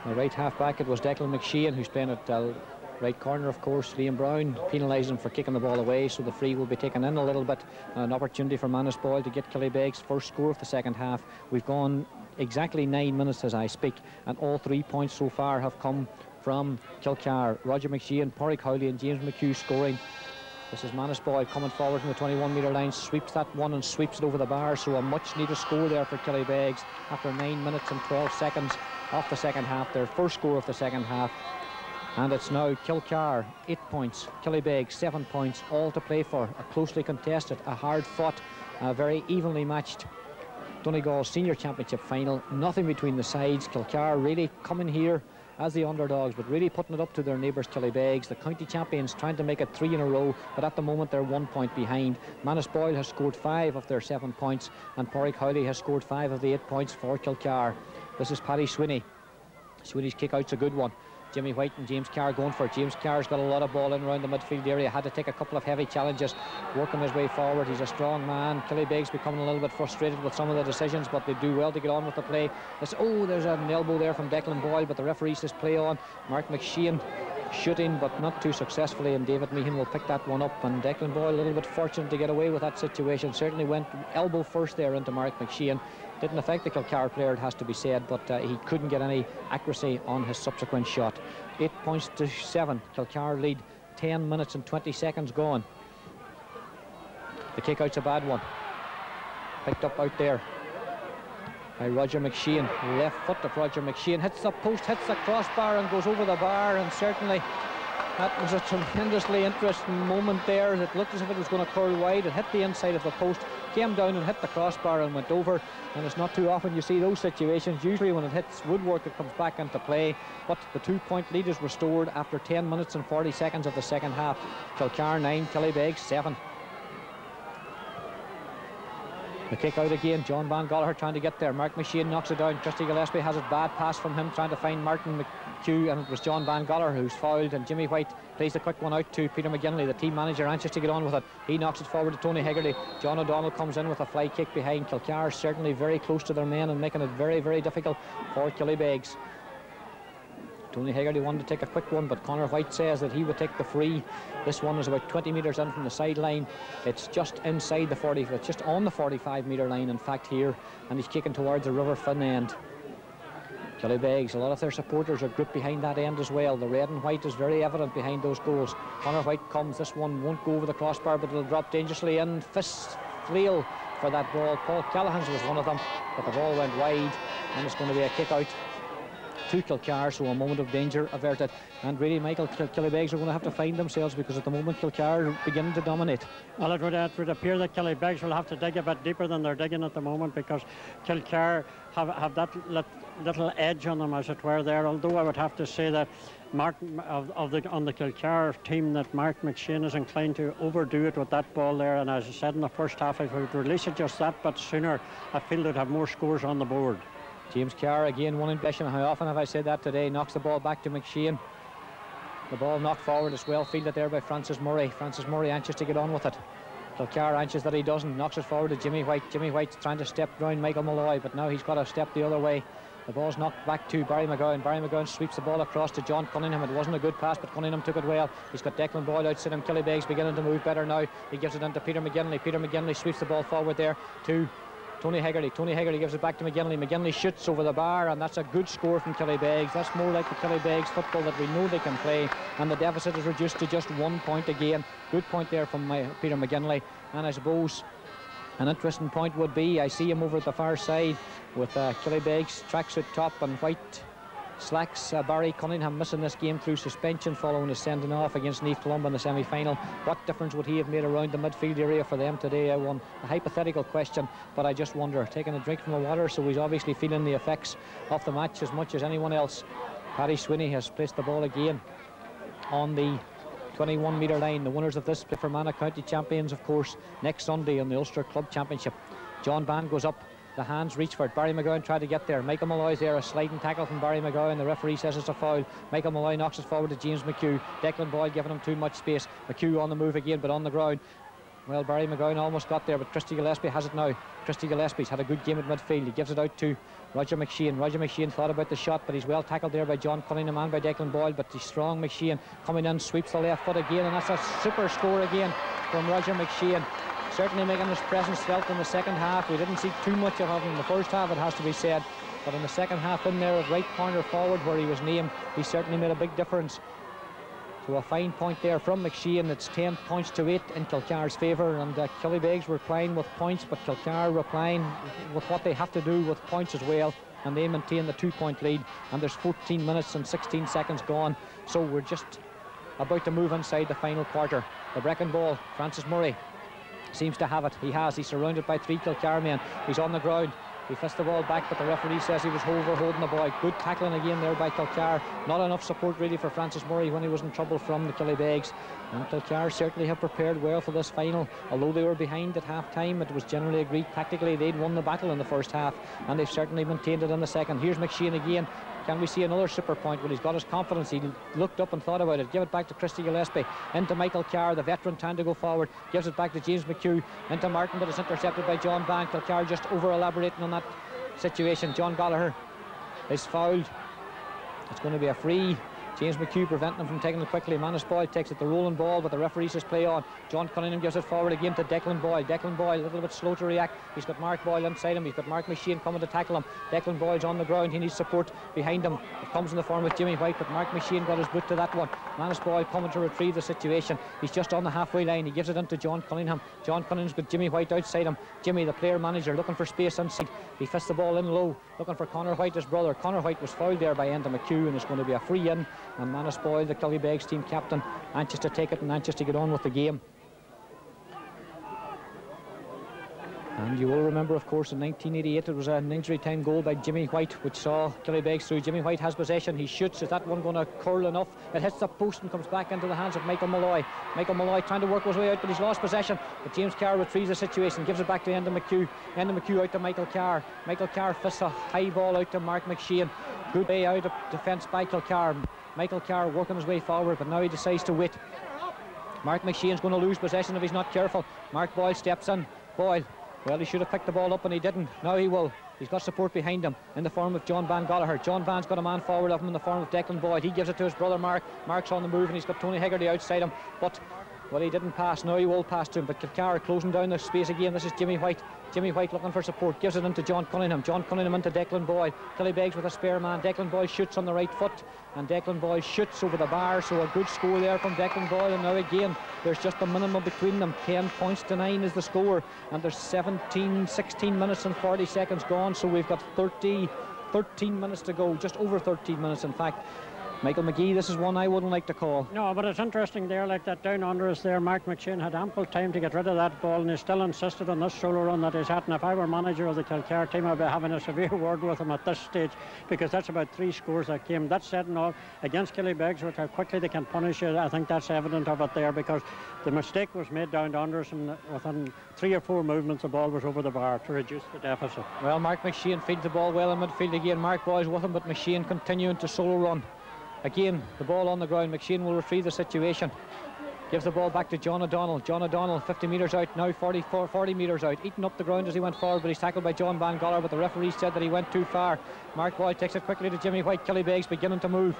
The right half back, it was Declan McShane, who's playing at right corner, of course. Liam Brown penalised him for kicking the ball away, so the free will be taken in a little bit. An opportunity for Manus Boyle to get Killybegs' first score of the second half. We've gone exactly 9 minutes as I speak, and all 3 points so far have come from Kilcar. Roger McShane, Pádraig Howley and James McHugh scoring. This is Manus Boyle coming forward from the 21-metre line, sweeps that one and sweeps it over the bar, so a much needed score there for Killybegs after 9 minutes and 12 seconds of the second half, their first score of the second half. And it's now Kilcar 8 points, Killybegs 7 points, all to play for. A closely contested, a hard fought, a very evenly matched Donegal Senior Championship final. Nothing between the sides. Kilcar really coming here as the underdogs, but really putting it up to their neighbours Killybegs, the county champions, trying to make it 3 in a row, but at the moment they're 1 point behind. Manus Boyle has scored 5 of their 7 points, and Pádraig Howley has scored 5 of the 8 points for Kilcar. This is Paddy Sweeney. Sweeney's kick out's a good one. Jimmy White and James Carr going for it. James Carr's got a lot of ball in around the midfield area, had to take a couple of heavy challenges, working his way forward. He's a strong man. Killybegs becoming a little bit frustrated with some of the decisions, but they do well to get on with the play. There's an elbow there from Declan Boyle, but the referee says play on. Mark McShane shooting, but not too successfully, and David Meehan will pick that one up. And Declan Boyle a little bit fortunate to get away with that situation. Certainly went elbow first there into Mark McShane. Didn't affect the Kilcar player, it has to be said, but he couldn't get any accuracy on his subsequent shot. 8 points to 7. Kilcar lead, 10 minutes and 20 seconds gone. The kick out's a bad one. Picked up out there by Roger McShane. Left foot of Roger McShane hits the post, hits the crossbar and goes over the bar, and certainly that was a tremendously interesting moment there. It looked as if it was going to curl wide. It hit the inside of the post, came down and hit the crossbar and went over. And it's not too often you see those situations. Usually when it hits woodwork it comes back into play. But the 2 point lead is restored after 10 minutes and 40 seconds of the second half. Kilcar 9, Killybegs 7. The kick out again, John Van Gallagher trying to get there. Mark McShane knocks it down. Christy Gillespie has it, bad pass from him, trying to find Martin McHugh, and it was John Van Gallagher who's fouled, and Jimmy White plays the quick one out to Peter McGinley, the team manager, anxious to get on with it. He knocks it forward to Tony Hegarty. John O'Donnell comes in with a fly kick behind. Kilcar certainly very close to their men and making it very, very difficult for Killybegs. Tony Hegarty wanted to take a quick one, but Conor White says that he would take the free. This one is about 20 metres in from the sideline. It's just inside the 40, it's just on the 45-metre line, in fact, here, and he's kicking towards the River Finn end. Killybegs, a lot of their supporters are grouped behind that end as well. The red and white is very evident behind those goals. Conor White comes, this one won't go over the crossbar, but it'll drop dangerously in. Fist flail for that ball. Paul Callahan's was one of them, but the ball went wide, and it's going to be a kick out to Kilcar, so a moment of danger averted. And really, Michael, Killybegs are going to have to find themselves, because at the moment Kilcar are beginning to dominate. Well, it would appear that Killybegs will have to dig a bit deeper than they're digging at the moment, because Kilcar have that little edge on them, as it were, there. Although I would have to say that on the Kilcar team, that Mark McShane is inclined to overdo it with that ball there, and as I said in the first half, if we would release it just that but sooner, I feel they'd have more scores on the board. James Carr again, one in Bisham. How often have I said that today? Knocks the ball back to McShane. The ball knocked forward, is well fielded there by Francis Murray. Francis Murray anxious to get on with it. Kilcar anxious that he doesn't. Knocks it forward to Jimmy White. Jimmy White's trying to step round Michael Malloy, but now he's got to step the other way. The ball's knocked back to Barry McGowan. Barry McGowan sweeps the ball across to John Cunningham. It wasn't a good pass, but Cunningham took it well. He's got Declan Boyle outside him. Killybegs beginning to move better now. He gives it into Peter McGinley. Peter McGinley sweeps the ball forward there to Tony Hegarty. Tony Hegarty gives it back to McGinley. McGinley shoots over the bar, and that's a good score from Killybegs. That's more like the Killybegs football that we know they can play, and the deficit is reduced to just 1 point again. Good point there from Peter McGinley. And I suppose an interesting point would be, I see him over at the far side with Killybegs tracksuit top and white slacks. Barry Cunningham missing this game through suspension following his sending off against Niamh Columba in the semi-final. What difference would he have made around the midfield area for them today? I won a hypothetical question, but I just wonder. Taking a drink from the water, so he's obviously feeling the effects of the match as much as anyone else. Paddy Sweeney has placed the ball again on the 21-metre line. The winners of this play for Fermanagh County champions, of course, next Sunday in the Ulster Club Championship. John Bann goes up. The hands reach for it. Barry McGowan tried to get there. Michael Malloy's there. A sliding tackle from Barry McGowan. The referee says it's a foul. Michael Malloy knocks it forward to James McHugh. Declan Boyle giving him too much space. McHugh on the move again, but on the ground. Well, Barry McGowan almost got there, but Christy Gillespie has it now. Christy Gillespie's had a good game at midfield. He gives it out to Roger McShane. Roger McShane thought about the shot, but he's well tackled there by John Cunningham and by Declan Boyle. But the strong McShane coming in, sweeps the left foot again, and that's a super score again from Roger McShane. Certainly making his presence felt in the second half. We didn't see too much of him in the first half, it has to be said. But in the second half in there at right corner forward where he was named, he certainly made a big difference. So a fine point there from McShane. It's 10 points to 8 in Kilcar's favour, and Killybegs were replying with points, but Kilcar replying with what they have to do with points as well, and they maintain the 2-point lead, and there's 14 minutes and 16 seconds gone, so we're just about to move inside the final quarter. The Brecon ball, Francis Murray seems to have it. He's surrounded by 3 Kilcar men. He's on the ground. He fist the ball back, but the referee says he was overholding the ball. Good tackling again there by Kilcar. Not enough support really for Francis Murray when he was in trouble from the Killybegs. And Kilcar certainly have prepared well for this final. Although they were behind at half-time, it was generally agreed tactically they'd won the battle in the first half, and they've certainly maintained it in the second. Here's McShane again. Can we see another super point? Well, he's got his confidence. He looked up and thought about it. Give it back to Christy Gillespie. Into Michael Carr, the veteran, trying to go forward. Gives it back to James McHugh. Into Martin, but it's intercepted by John Bank. Kilcar just over-elaborating on that situation. John Gallagher is fouled. It's going to be a free. James McHugh preventing him from taking it quickly. Manus Boyle takes it, the rolling ball, but the referee says play on. John Cunningham gives it forward again to Declan Boyle. Declan Boyle a little bit slow to react. He's got Mark Boyle inside him. He's got Mark McShane coming to tackle him. Declan Boyle's on the ground. He needs support behind him. It comes in the form of Jimmy White, but Mark McShane got his boot to that one. Manus Boyle coming to retrieve the situation. He's just on the halfway line. He gives it into John Cunningham. John Cunningham's got Jimmy White outside him. Jimmy, the player manager, looking for space inside. He fists the ball in low, looking for Conor White, his brother. Conor White was fouled there by Enda McHugh, and it's going to be a free in. And Manus Boyle, the Killybegs team captain, anxious to take it and anxious to get on with the game. And you will remember, of course, in 1988 it was an injury time goal by Jimmy White which saw Killybegs through. Jimmy White has possession. He shoots. Is that one going to curl enough? It hits the post and comes back into the hands of Michael Malloy. Michael Malloy trying to work his way out, but he's lost possession. But James Carr retrieves the situation, gives it back to Enda McHugh. Enda McHugh out to Michael Carr. Michael Carr fists a high ball out to Mark McShane. Good way out of defence by Kilcar. Michael Carr working his way forward, but now he decides to wait. Mark McShane's going to lose possession if he's not careful. Mark Boyle steps in. Boyle, well, he should have picked the ball up and he didn't. Now he will. He's got support behind him in the form of John Van Gallagher. John Van's got a man forward of him in the form of Declan Boyd. He gives it to his brother Mark. Mark's on the move and he's got Tony Hegarty outside him, but well, he didn't pass. Now he will pass to him, but Kilcar closing down the space again. This is Jimmy White. Jimmy White looking for support, gives it into John Cunningham. John Cunningham into Declan Boyle. Killybegs with a spare man. Declan Boyle shoots on the right foot, and Declan Boyle shoots over the bar, so a good score there from Declan Boyle. And now again, there's just a minimum between them. 10 points to 9 is the score, and there's 16 minutes and 40 seconds gone, so we've got 13 minutes to go, just over 13 minutes in fact. Michael McGee, this is one I wouldn't like to call. No, but it's interesting there, like that down under us there, Mark McShane had ample time to get rid of that ball, and he still insisted on this solo run that he's had. And if I were manager of the Kilcar team, I'd be having a severe word with him at this stage, because that's about 3 scores that game. That said and all, against Killybegs, with how quickly they can punish you, I think that's evident of it there, because the mistake was made down under us, and within 3 or 4 movements the ball was over the bar to reduce the deficit. Well, Mark McShane feeds the ball well in midfield again. Mark Boyle's with him, but McShane continuing to solo run. Again, the ball on the ground. McShane will retrieve the situation. Gives the ball back to John O'Donnell. John O'Donnell, 50 metres out, now 40 metres out. Eating up the ground as he went forward, but he's tackled by John Van Gallagher, but the referee said that he went too far. Mark Boyle takes it quickly to Jimmy White. Killybegs beginning to move.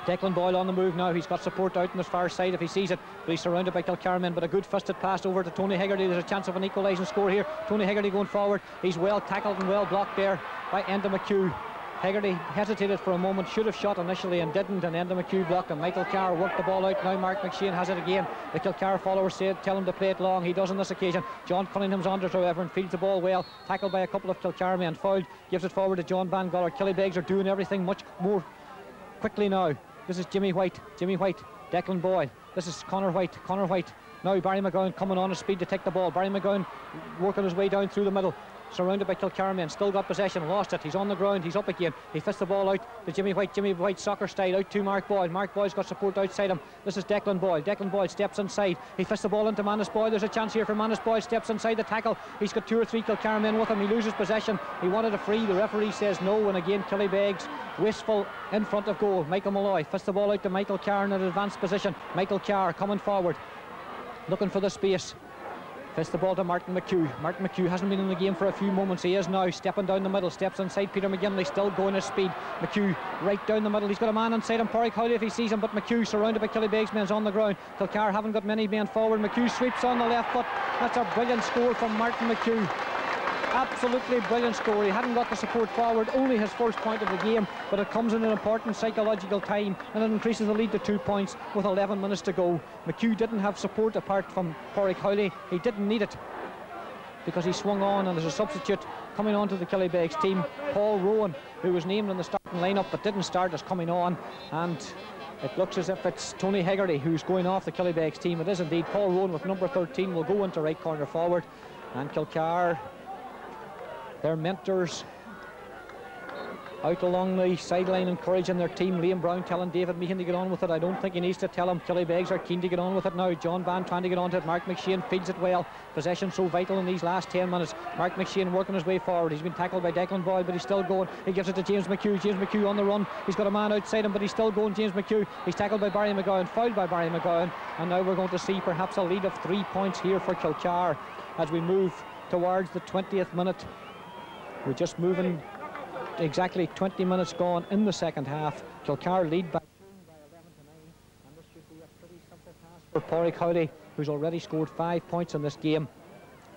Declan Boyle on the move now. He's got support out on his far side if he sees it, but he's surrounded by Kilcar men. But a good fisted pass over to Tony Hegarty. There's a chance of an equalising score here. Tony Hegarty going forward. He's well tackled and well blocked there by Enda McHugh. Hegarty hesitated for a moment, should have shot initially and didn't, and Enda McHugh blocked him. Michael Carr worked the ball out. Now Mark McShane has it again. The Kilcar followers said tell him to play it long. He does on this occasion. John Cunningham's on it, however, and fields the ball well. Tackled by a couple of Kilcar men, fouled, gives it forward to John Van Gallagher. Killybegs are doing everything much more quickly now. This is Jimmy White, Declan Boyle. This is Conor White. Now Barry McGowan coming on at speed to take the ball. Barry McGowan working his way down through the middle. Surrounded by Kilcar men, still got possession, lost it. He's on the ground, he's up again. He fists the ball out to Jimmy White soccer style, out to Mark Boyle. Mark Boyle's got support outside him. This is Declan Boyle. Declan Boyle steps inside. He fists the ball into Manus Boyle. There's a chance here for Manus Boyle. Steps inside the tackle. He's got 2 or 3 Kilcar men with him. He loses possession. He wanted a free. The referee says no, and again Killybegs wasteful in front of goal. Michael Malloy fists the ball out to Michael Carr in an advanced position. Michael Carr coming forward. looking for the space. Fits the ball to Martin McHugh. Martin McHugh hasn't been in the game for a few moments. He is now stepping down the middle, steps inside Peter McGinley, still going his speed. McHugh right down the middle. He's got a man inside him, Porrick Howley if he sees him, but McHugh surrounded by Killybegs men's on the ground. Kilcar haven't got many men forward. McHugh sweeps on the left foot. That's a brilliant score from Martin McHugh. Absolutely brilliant score. He hadn't got the support forward, only his first point of the game, but it comes in an important psychological time, and it increases the lead to 2 points with 11 minutes to go. McHugh didn't have support apart from Porrick Howley. He didn't need it because he swung on, and there's a substitute coming on to the Killybegs team. Paul Rowan, who was named in the starting lineup but didn't start, is coming on, and it looks as if it's Tony Hegarty who's going off the Killybegs team. It is indeed. Paul Rowan with number 13 will go into right corner forward, and Kilcar, their mentors, out along the sideline encouraging their team. Liam Brown telling David Meehan to get on with it. I don't think he needs to tell him. Killybegs are keen to get on with it now. John Van trying to get on to it. Mark McShane feeds it well. Possession so vital in these last 10 minutes. Mark McShane working his way forward. He's been tackled by Declan Boyle, but he's still going. He gives it to James McHugh. James McHugh on the run. He's got a man outside him, but he's still going. James McHugh. He's tackled by Barry McGowan, fouled by Barry McGowan, and now we're going to see perhaps a lead of 3 points here for Kilcar as we move towards the 20th minute. We're just moving exactly 20 minutes gone in the second half. Kilcar lead by 2 by 11 to 9, and this should be a pretty simple task for Porrick Howley, who's already scored 5 points in this game,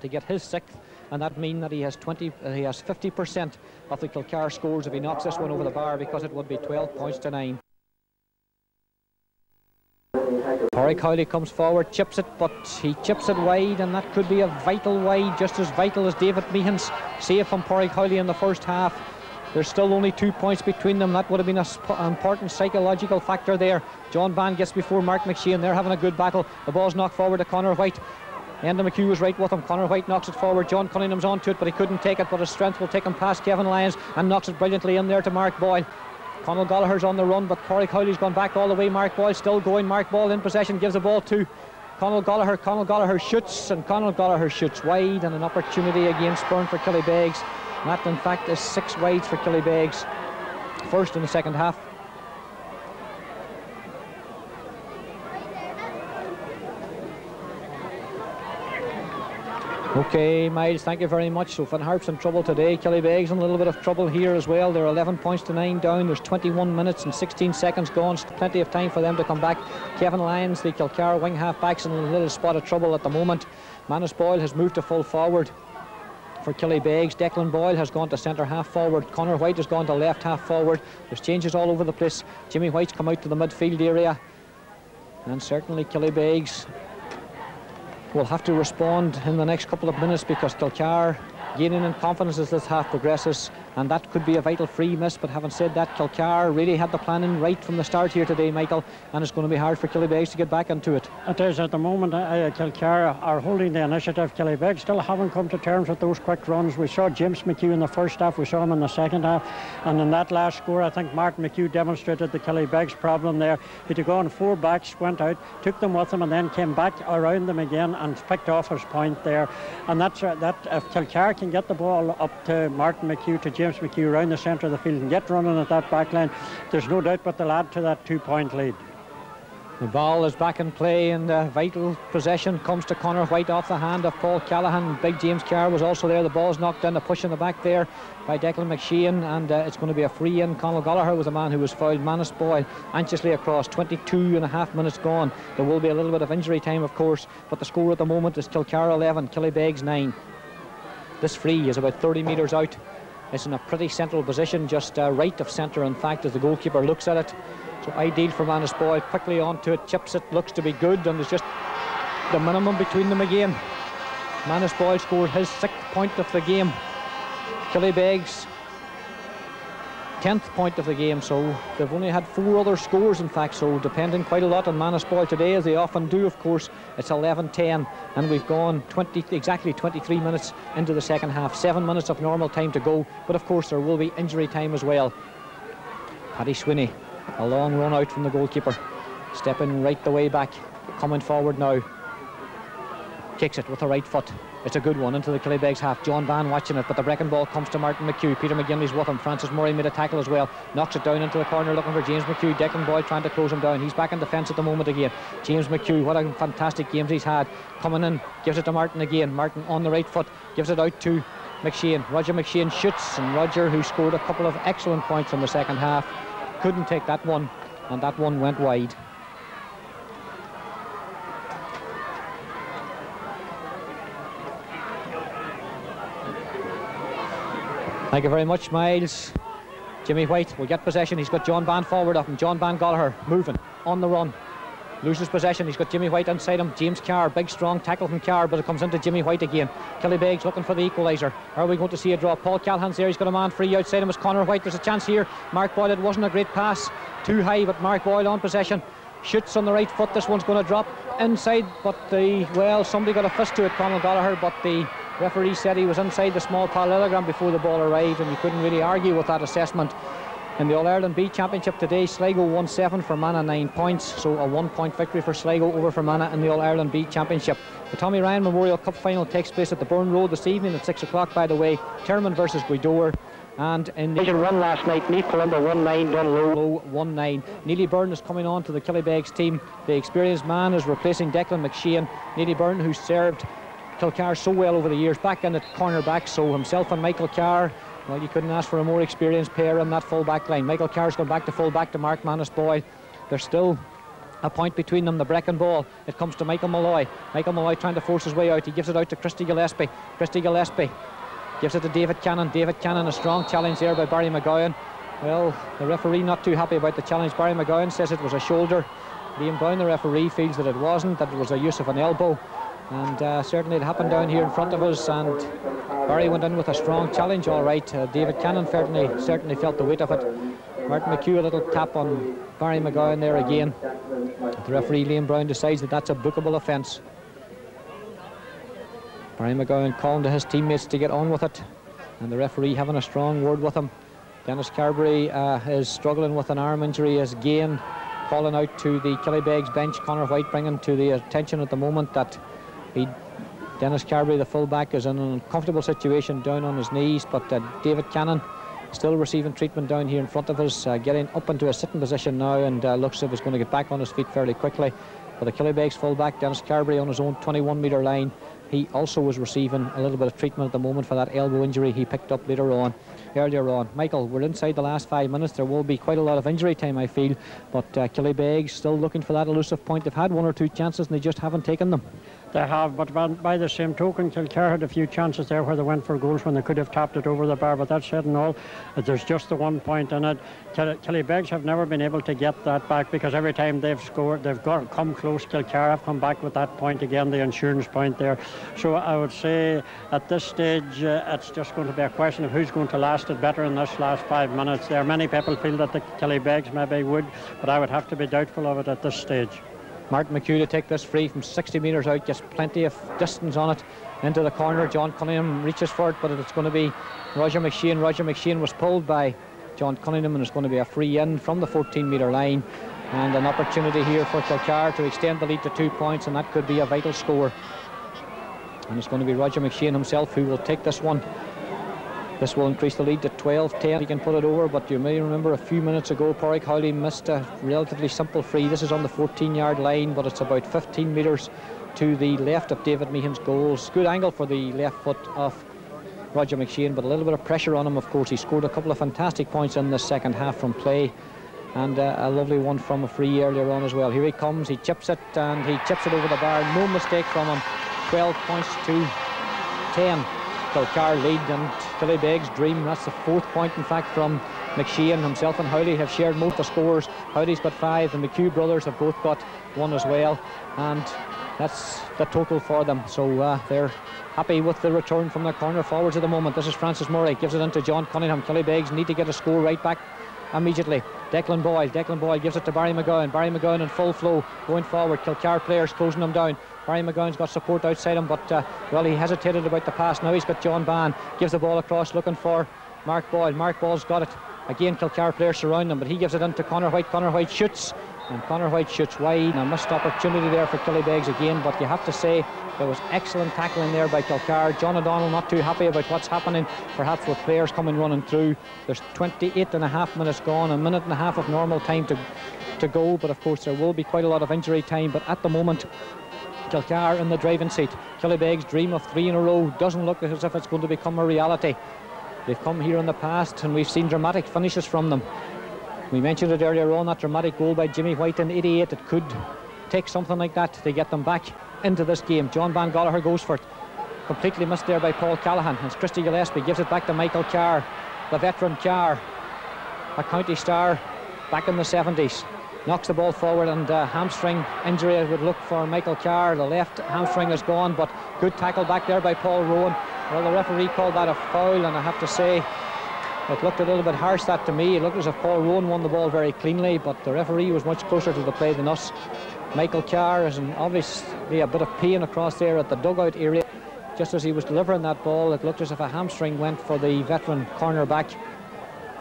to get his 6th, and that means that he has 50% of the Kilcar scores if he knocks this one over the bar, because it would be 12 points to 9. Porrick Howley comes forward, chips it, but he chips it wide, and that could be a vital wide, just as vital as David Meehan's save from Porrick Howley in the first half. There's still only 2 points between them. That would have been an important psychological factor there. John Van gets before Mark McShane. They're having a good battle. The ball's knocked forward to Conor White. Enda McHugh was right with him. Conor White knocks it forward. John Cunningham's onto it, but he couldn't take it, but his strength will take him past Kevin Lyons and knocks it brilliantly in there to Mark Boyle. Conal Gallagher's on the run, but Porrick Howley's gone back all the way. Mark Boyle still going. Mark Boyle in possession, gives the ball to Conal Gallagher. Conal Gallagher shoots, and Conal Gallagher shoots wide, and an opportunity again spurned for Killybegs. That in fact is 6 wides for Killybegs, first in the second half. Okay, Miles, thank you very much. So Finn Harp's in trouble today. Killybegs in a little bit of trouble here as well. They're 11 points to 9 down. There's 21 minutes and 16 seconds gone. Plenty of time for them to come back. Kevin Lyons, the Kilcar wing half-backs, in a little spot of trouble at the moment. Manus Boyle has moved to full forward for Killybegs. Declan Boyle has gone to centre half forward. Conor White has gone to left half forward. There's changes all over the place. Jimmy White's come out to the midfield area, and certainly Killybegs will have to respond in the next couple of minutes, because Kilcar gaining in confidence as this half progresses, and that could be a vital free miss. But having said that, Kilcar really had the planning right from the start here today, Michael, and it's going to be hard for Killybegs to get back into it. It is at the moment. Kilcar are holding the initiative. Killybegs still haven't come to terms with those quick runs. We saw James McHugh in the first half, we saw him in the second half, and in that last score I think Martin McHugh demonstrated the Killybegs problem there. He took on 4 backs, went out, took them with him, and then came back around them again and picked off his point there. And that's that if Kilcar can get the ball up to Martin McHugh, to James McHugh around the centre of the field and get running at that back line, there's no doubt but they'll add to that 2-point lead. The ball is back in play, and vital possession comes to Conor White off the hand of Paul Callahan. Big James Carr was also there. The ball's knocked down, a push in the back there by Declan McShane, and it's going to be a free in. Conal Gallagher was the man who was fouled. Manus Boyle anxiously across. 22.5 minutes gone. There will be a little bit of injury time, of course, but the score at the moment is Kilcar 11, Killybegs 9. This free is about 30 metres out. It's in a pretty central position, just right of centre, in fact, as the goalkeeper looks at it. So ideal for Manus Boyle. Quickly onto it, chips it, looks to be good, and there's just the minimum between them again. Manus Boyle scored his 6th point of the game. Killybegs 10th point of the game, so they've only had 4 other scores, in fact, so depending quite a lot on Manus Boyle today, as they often do, of course. It's 11-10, and we've gone exactly 23 minutes into the second half. 7 minutes of normal time to go, but of course there will be injury time as well. Paddy Swinney, a long run out from the goalkeeper, stepping right the way back, coming forward now. takes it with the right foot. It's a good one into the Killybegs half. John Van watching it, but the breaking ball comes to Martin McHugh. Peter McGinley's with him. Francis Murray made a tackle as well. Knocks it down into the corner looking for James McHugh. Declan Boyle trying to close him down. He's back in defence at the moment again. James McHugh, what a fantastic games he's had. Coming in, gives it to Martin again. Martin on the right foot, gives it out to McShane. Roger McShane shoots, and Roger, who scored a couple of excellent points in the second half, couldn't take that one, and that one went wide. Thank you very much, Miles. Jimmy White will get possession. He's got John Ban forward of him. John Ban Gallagher moving on the run. Loses possession. He's got Jimmy White inside him. James Carr, big strong tackle from Carr, but it comes into Jimmy White again. Killybegs looking for the equaliser. Are we going to see a draw? Paul Callahan's there. He's got a man free outside him. It's Conor White. There's a chance here. Mark Boyle, it wasn't a great pass. Too high, but Mark Boyle on possession. Shoots on the right foot. This one's going to drop inside, but somebody got a fist to it, Conor Gallagher, but the referee said he was inside the small parallelogram before the ball arrived, and you couldn't really argue with that assessment. In the All-Ireland B Championship today, Sligo won 7, Fermanagh 9 points, so a 1-point victory for Sligo over Fermanagh in the All-Ireland B Championship. The Tommy Ryan Memorial Cup final takes place at the Burn Road this evening at 6 o'clock, by the way. Termon versus Gweedore. And in Division 1 last night, Neath Columba 1-9, Dunlow 1-9. Neely Byrne is coming on to the Killybegs team. The experienced man is replacing Declan McShane. Neely Byrne, who served Kilcar so well over the years, back in at cornerback, so himself and Michael Carr, well, you couldn't ask for a more experienced pair in that full back line. Michael Carr's gone back to full back to Mark Manus Boyle. There's still a point between them. The Brecon ball, it comes to Michael Malloy. Michael Malloy trying to force his way out. He gives it out to Christy Gillespie. Christy Gillespie gives it to David Cannon. David Cannon, a strong challenge there by Barry McGowan. Well, the referee not too happy about the challenge. Barry McGowan says it was a shoulder. Liam Brown, the referee, feels that it wasn't, that it was a use of an elbow. And certainly it happened down here in front of us, and Barry went in with a strong challenge, all right. David Cannon certainly felt the weight of it. Martin McHugh, a little tap on Barry McGowan there again. The referee, Liam Brown, decides that that's a bookable offence. Barry McGowan calling to his teammates to get on with it, and the referee having a strong word with him. Dennis Carberry is struggling with an arm injury as Gain calling out to the Killybegs bench. Conor White bringing to the attention at the moment that Dennis Carberry, the fullback, is in an uncomfortable situation down on his knees, but David Cannon still receiving treatment down here in front of us, getting up into a sitting position now, and looks as if he's going to get back on his feet fairly quickly. But the Killybegs fullback, Dennis Carberry, on his own 21-metre line, he also was receiving a little bit of treatment at the moment for that elbow injury he picked up earlier on. Michael, we're inside the last 5 minutes. There will be quite a lot of injury time, I feel, but Killybegs still looking for that elusive point. They've had 1 or 2 chances and they just haven't taken them. They have, but by the same token, Kilcar had a few chances there where they went for goals when they could have tapped it over the bar, but that said and all, there's just the 1 point in it. Killybegs have never been able to get that back, because every time they've scored, they've come close. Kilcar have come back with that point again, the insurance point there. So I would say at this stage, it's just going to be a question of who's going to last it better in this last 5 minutes. There are many people feel that the Killybegs maybe would, but I would have to be doubtful of it at this stage. Martin McHugh to take this free from 60 metres out, gets plenty of distance on it into the corner. John Cunningham reaches for it, but it's going to be Roger McShane. Roger McShane was pulled by John Cunningham, and it's going to be a free in from the 14-metre line, and an opportunity here for Kilcar to extend the lead to 2 points, and that could be a vital score. And it's going to be Roger McShane himself who will take this one. This will increase the lead to 12-10. He can put it over, but you may remember a few minutes ago Porrick Howley missed a relatively simple free. This is on the 14-yard line, but it's about 15 metres to the left of David Meehan's goals. Good angle for the left foot of Roger McShane, but a little bit of pressure on him, of course. He scored a couple of fantastic points in the second half from play, and a lovely one from a free earlier on as well. Here he comes, he chips it, and he chips it over the bar. No mistake from him. 12 points to 10. Kilcar lead, and Killybegs dream. That's the 4th point, in fact, from McShane. Himself and Howley have shared most of the scores. Howley's got 5, the McHugh brothers have both got 1 as well, and that's the total for them. So they're happy with the return from their corner forwards at the moment. This is Francis Murray, gives it into John Cunningham. Killybegs need to get a score right back immediately. Declan Boyle gives it to Barry McGowan. Barry McGowan in full flow going forward. Kilcar players closing them down. Barry McGowan's got support outside him, but well, he hesitated about the pass. Now he's got John Ban, gives the ball across looking for Mark Boyle. Mark Boyle's got it. Again, Kilcar players surround him, but he gives it into Conor White. Conor White shoots, And Conor White shoots wide. A missed opportunity there for Killybegs again, but you have to say there was excellent tackling there by Kilcar. John O'Donnell not too happy about what's happening, perhaps with players coming running through. There's 28.5 minutes gone, a minute and a half of normal time to go, but of course there will be quite a lot of injury time. But at the moment, Kilcar in the driving seat. Killybegs' dream of 3 in a row doesn't look as if it's going to become a reality. They've come here in the past and we've seen dramatic finishes from them. We mentioned it earlier on, that dramatic goal by Jimmy White in '88. It could take something like that to get them back into this game. John Van Gallagher goes for it. Completely missed there by Paul Callaghan. And Christy Gillespie gives it back to Michael Carr, the veteran Carr, a county star back in the 70s. Knocks the ball forward, and hamstring injury I would look for Michael Carr. The left hamstring is gone, but good tackle back there by Paul Rowan. Well, the referee called that a foul, and I have to say it looked a little bit harsh, that to me. It looked as if Paul Rowan won the ball very cleanly, but the referee was much closer to the play than us. Michael Carr is obviously a bit of pain across there at the dugout area. Just as he was delivering that ball, it looked as if a hamstring went for the veteran cornerback.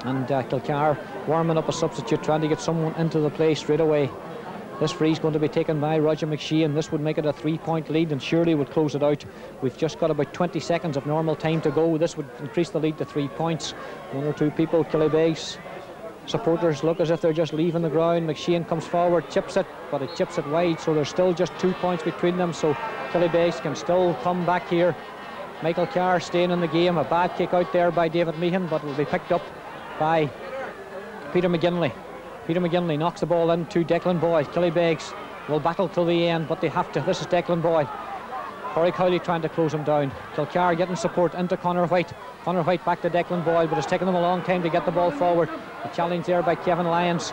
And Kilcar warming up a substitute, trying to get someone into the play straight away. This free is going to be taken by Roger McShane. This would make it a 3-point lead and surely would close it out. We've just got about 20 seconds of normal time to go. This would increase the lead to 3 points. One or two people, Killybegs supporters, look as if they're just leaving the ground. McShane comes forward, chips it, but it chips it wide, so there's still just 2 points between them, so Killybegs can still come back here. Michael Carr staying in the game. A bad kick out there by David Meehan, but will be picked up by Peter McGinley. Peter McGinley knocks the ball into Declan Boyd. Killybegs will battle till the end, but they have to. This is Declan Boyd. Corey Cowley trying to close him down. Kilcar getting support into Conor White. Conor White back to Declan Boyd, but it's taken them a long time to get the ball forward. A challenge there by Kevin Lyons.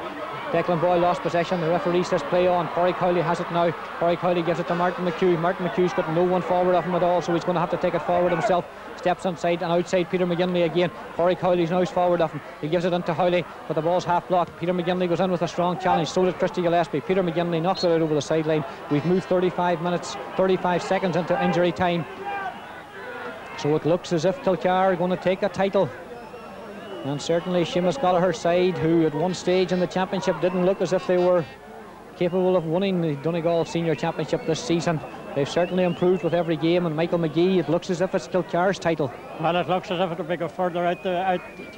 Declan Boyd lost possession. The referee says play on. Corey Cowley has it now. Corey Cowley gives it to Martin McHugh. Martin McHugh's got no one forward of him at all, so he's going to have to take it forward himself. Steps inside and outside Peter McGinley again. Corey Cowley's now forward of him. He gives it into Howley, but the ball's half blocked. Peter McGinley goes in with a strong challenge. So did Christy Gillespie. Peter McGinley knocks it out over the sideline. We've moved 35 seconds into injury time. So it looks as if Kilcar are going to take a title. And certainly Seamus Gallagher's side, who at one stage in the championship didn't look as if they were capable of winning the Donegal Senior Championship this season, they've certainly improved with every game. And Michael McGee, it looks as if it's Kilcar's title. Well, it looks as if it'll go further out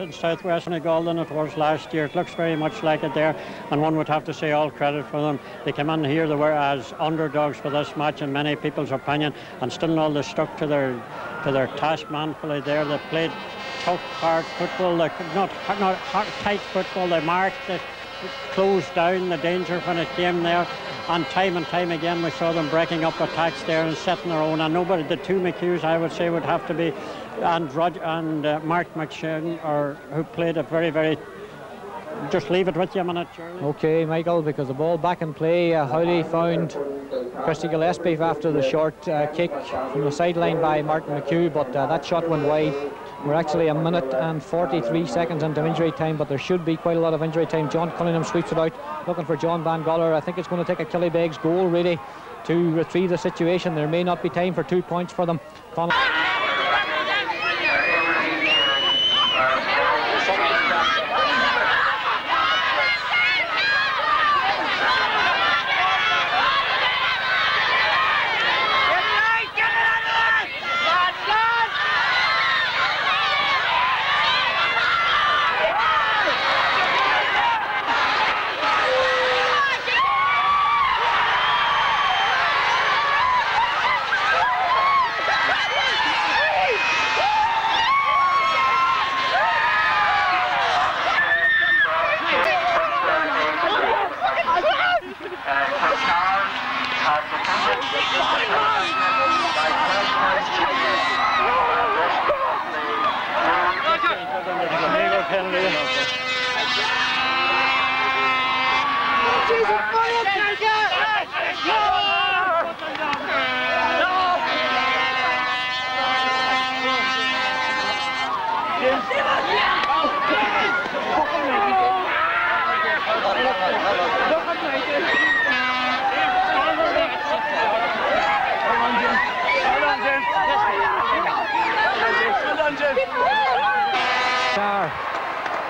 in southwest Donegal than it was last year. It looks very much like it there, and one would have to say all credit for them. They came in here, they were as underdogs for this match in many people's opinion, and still all they stuck to their task manfully there. They played tough, hard football. They could not tight football. They marked, they closed down the danger when it came there, and time again we saw them breaking up attacks there and setting their own. And nobody, the two McHughes I would say would have to be, and Mark McShane, or who played a very. Just leave it with you a minute, Charlie. Okay, Michael, because the ball back in play. Howley found Christy Gillespie after the short kick from the sideline by Martin McHugh, but that shot went wide. We're actually a minute and 43 seconds into injury time, but there should be quite a lot of injury time. John Cunningham sweeps it out, looking for John Van Gallagher. I think it's going to take a Killybegs goal really to retrieve the situation. There may not be time for 2 points for them.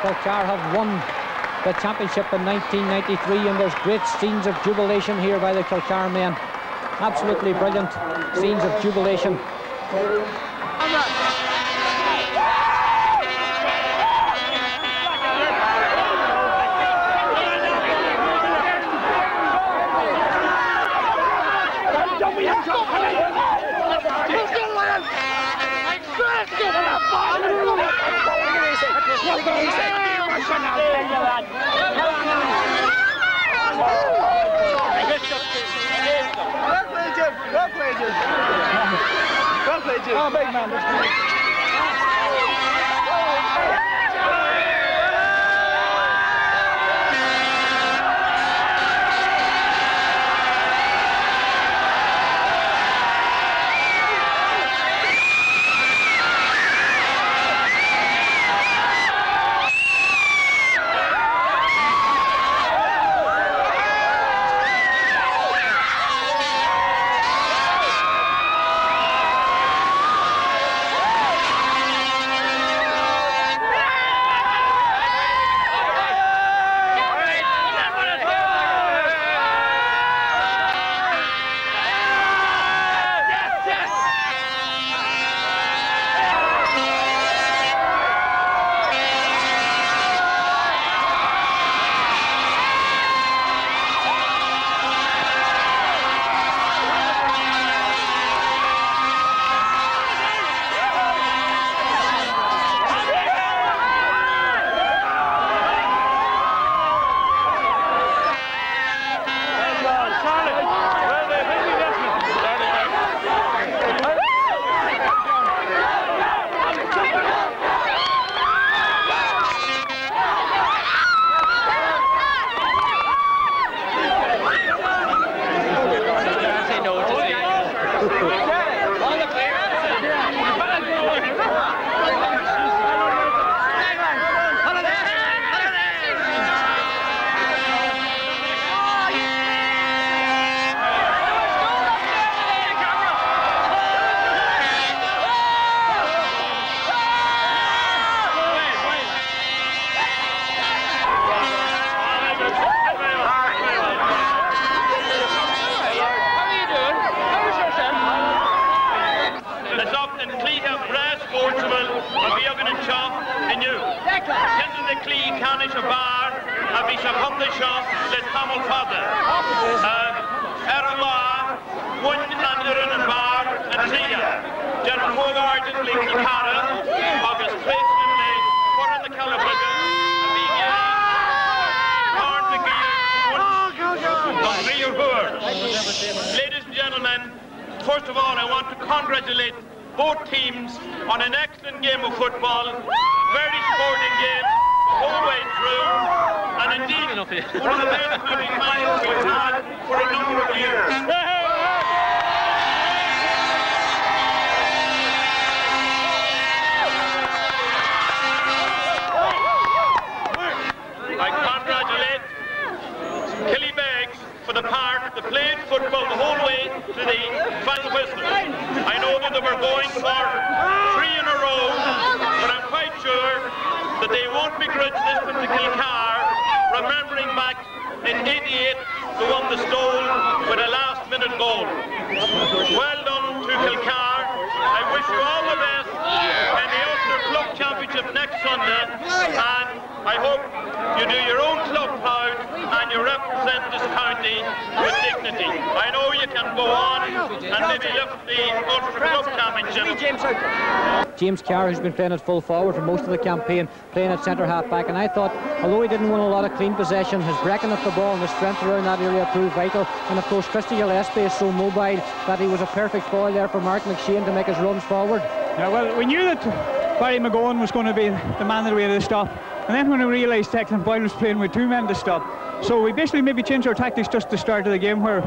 Kilcar have won the championship in 1993, and there's great scenes of jubilation here by the Kilcar men. Absolutely brilliant scenes of jubilation. Oh, big man. Ladies and gentlemen, first of all, I want to congratulate both teams on an excellent game of football, very sporting game the whole way through, and indeed one of the best finals we've had for a number of years. I congratulate Killybegs for the part they played football the whole way to the final whistle. I know that they were going for 3 in a row, but I'm quite sure that they won't begrudge this one to Kilcar, remembering back in '88 they won the Stole with a last-minute goal. Well done to Kilcar. I wish you all the best in the Ulster Club Championship next Sunday, and I hope you do your own club proud and you represent this county with dignity. I know you can go on and maybe lift the Ulster Club Championship. James Carr, who's been playing at full forward for most of the campaign, playing at centre half back, and I thought, although he didn't win a lot of clean possession, his breaking up the ball and his strength around that area proved vital. And of course Christy Gillespie is so mobile that he was a perfect foil there for Mark McShane to make his runs forward. Yeah, well, we knew that Barry McGowan was going to be the man that we had to stop, and then when we realised Declan Boyle was playing with 2 men to stop, so we basically maybe changed our tactics just at the start of the game, where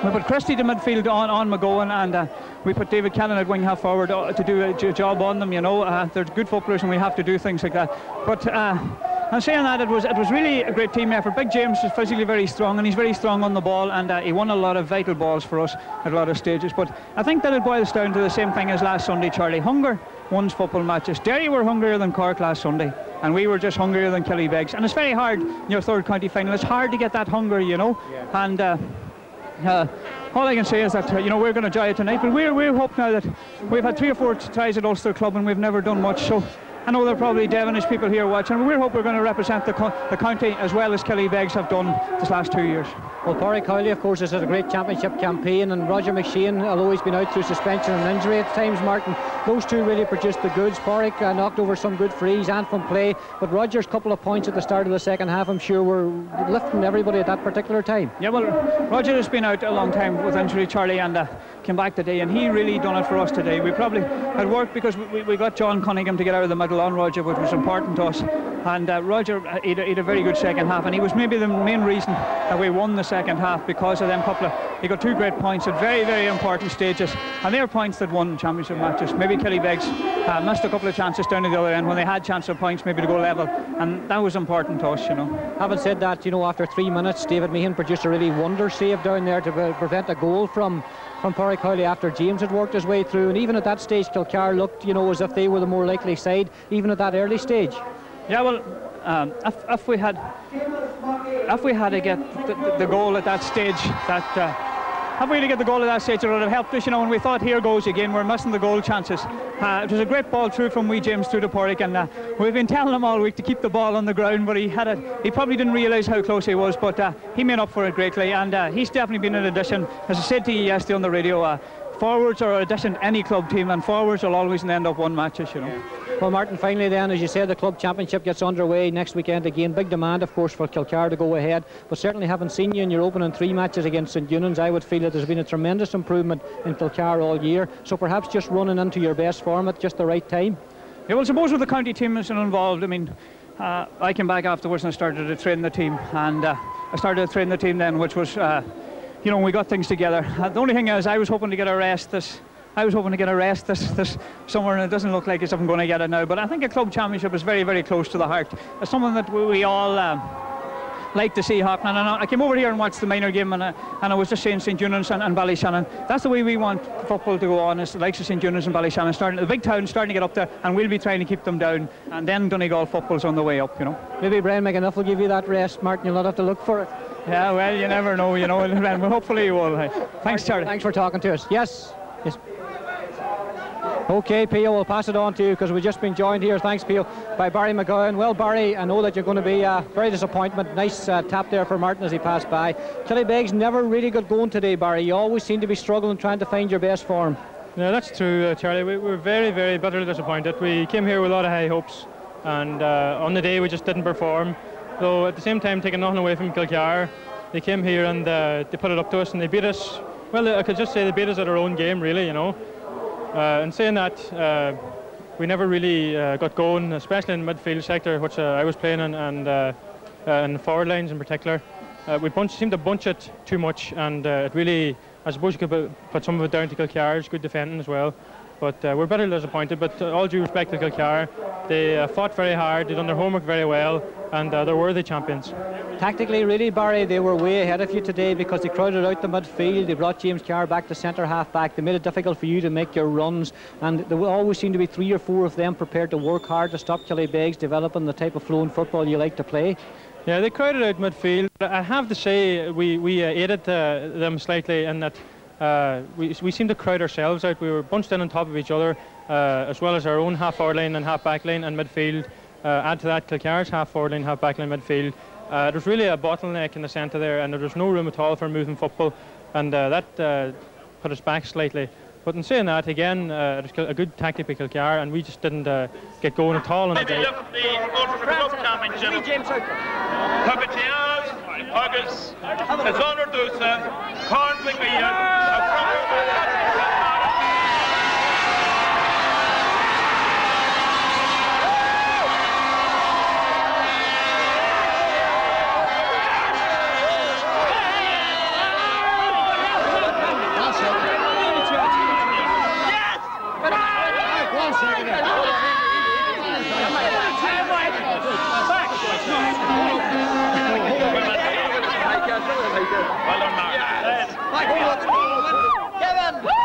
we put Christie to midfield on McGowan, and we put David Cannon at wing half forward to do a job on them. You know, they're good footballers and we have to do things like that. But and saying that, it was really a great team effort. Big James is physically very strong, and he's very strong on the ball, and he won a lot of vital balls for us at a lot of stages. But I think that it boils down to the same thing as last Sunday, Charlie. Hunger wins football matches. Derry were hungrier than Cork last Sunday. and we were just hungrier than Killybegs. And it's very hard in your third county final. It's hard to get that hunger, you know. Yeah. And all I can say is that you know, we're going to enjoy it tonight. But we're hoping now that we've had 3 or 4 tries at Ulster Club and we've never done much. So I know there are probably Devonish people here watching. We hope we're going to represent the county as well as Killybegs have done this last 2 years. Well, Pádraig Cowley, of course, has had a great championship campaign, and Roger McShane, although he's been out through suspension and injury at times, Martin, those two really produced the goods. Pádraig knocked over some good frees and from play, but Roger's couple of points at the start of the second half, I'm sure, were lifting everybody at that particular time. Yeah, well, Roger has been out a long time with injury, Charlie, and came back today, and he really done it for us today. We probably had worked because we got John Cunningham to get out of the middle on Roger, which was important to us. And Roger he had a very good second half, and he was maybe the main reason that we won the second half, because of them couple of, he got 2 great points at very, very important stages, and they are points that won championship matches. Maybe Killybegs missed a couple of chances down to the other end when they had chance of points maybe to go level, and that was important to us, you know. Having said that, you know, after 3 minutes, David Meehan produced a really wonder save down there to prevent a goal from Pádraig Cowley after James had worked his way through, and even at that stage Kilcar looked, you know, as if they were the more likely side, even at that early stage. Yeah, well, if we had to get the goal at that stage, if we had to get the goal at that stage, it would have helped us, you know. And we thought, here goes again, we're missing the goal chances. It was a great ball through from wee James through to Pádraig, and we've been telling him all week to keep the ball on the ground, but he probably didn't realise how close he was, but he made up for it greatly, and he's definitely been an addition. As I said to you yesterday on the radio, forwards are an addition to any club team, and forwards will always end up won matches, you know. Well, Martin, finally then, as you said, the club championship gets underway next weekend again. Big demand, of course, for Kilcar to go ahead, but certainly having seen you in your opening 3 matches against St Eunan's, I would feel that there's been a tremendous improvement in Kilcar all year, so perhaps just running into your best form at just the right time. Yeah, well, suppose with the county team isn't involved, I mean, I came back afterwards and I started to train the team, and I started to train the team then, which was, you know, we got things together. The only thing is, I was hoping to get a rest this summer, and it doesn't look like I'm going to get it now. But I think a club championship is very, very close to the heart. It's something that we all like to see happening. And I came over here and watched the minor game, and I was just saying St Eunan's and Ballyshannon. That's the way we want football to go on, is the likes of St Eunan's and Ballyshannon, starting the big towns, starting to get up there, and we'll be trying to keep them down. And then Donegal football's on the way up, you know. Maybe Brian McAnuff will give you that rest, Martin. You'll not have to look for it. Yeah, well, you never know, you know. And hopefully you will. Thanks, Charlie. Thanks for talking to us. Yes. OK, Pio, we'll pass it on to you because we've just been joined here, thanks Pio, by Barry McGowan. Well, Barry, I know that you're going to be a very disappointment. Nice tap there for Martin as he passed by. Killybegs never really got going today, Barry. You always seem to be struggling, trying to find your best form. Yeah, that's true, Charlie. We were very, very bitterly disappointed. We came here with a lot of high hopes, and on the day we just didn't perform. Though at the same time, taking nothing away from Kilcar, they came here and they put it up to us and they beat us. Well, I could just say they beat us at our own game, really, you know. And saying that, we never really got going, especially in the midfield sector, which I was playing in, and in forward lines in particular. We seemed to bunch it too much, and it really, I suppose you could put some of it down to Kilcar's good defending as well. But we're bitterly disappointed, but all due respect to Kilcar, they fought very hard, they done their homework very well, and they're worthy champions. Tactically, really, Barry, they were way ahead of you today because they crowded out the midfield, they brought James Carr back to centre half back, they made it difficult for you to make your runs, and there will always seem to be 3 or 4 of them prepared to work hard to stop Killybegs developing the type of flowing football you like to play. Yeah, they crowded out midfield. I have to say we aided them slightly in that we seemed to crowd ourselves out. We were bunched in on top of each other, as well as our own half forward line and half back line and midfield. Add to that Kilcar's half forward line, half back line, midfield. There was really a bottleneck in the centre there, and there was no room at all for moving football, and that put us back slightly. But in saying that, again, it was a good tactic by Kilcar, and we just didn't get going at all on the day. Agus, as honor Dusa, Corn McGee, Well done, Mark. Kevin!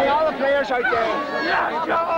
All the players out there.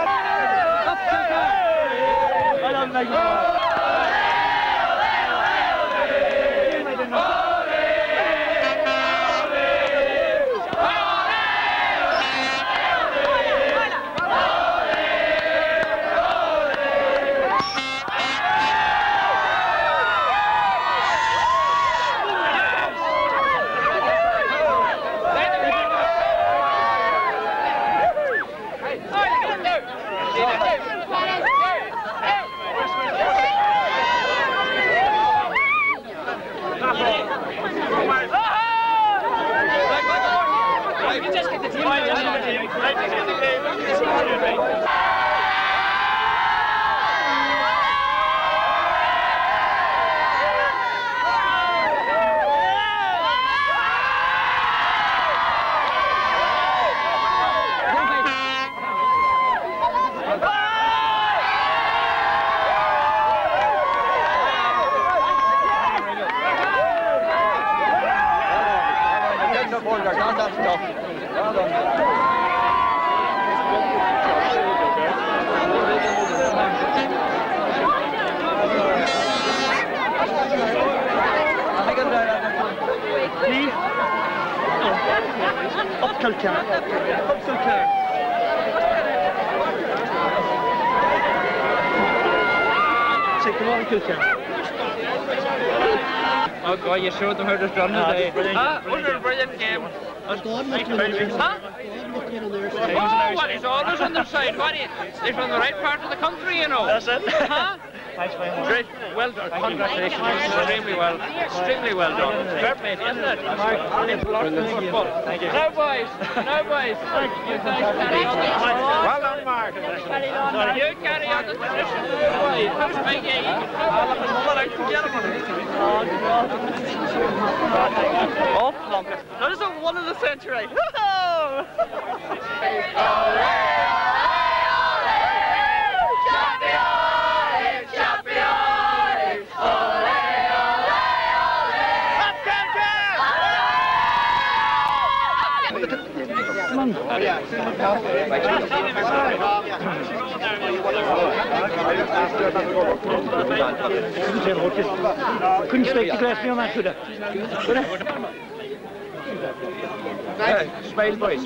Up Kilcar. Up Kilcar. Say, come on, Kilcar. Oh God, you showed them how to run today. Wasn't it a brilliant game? Huh? Oh, what is all those on their side? What is, they're from the right part of the country, you know. That's it. Huh? Great, well done. Congratulations, extremely well done. Fair play, isn't it? Thank you. Now, boys. Thank you. Well done, Mark. You carry on the tradition. How's Big E? Oh, plump. That is a one of the century. Couldn't speak to glass me on that, could I? Smile, boys.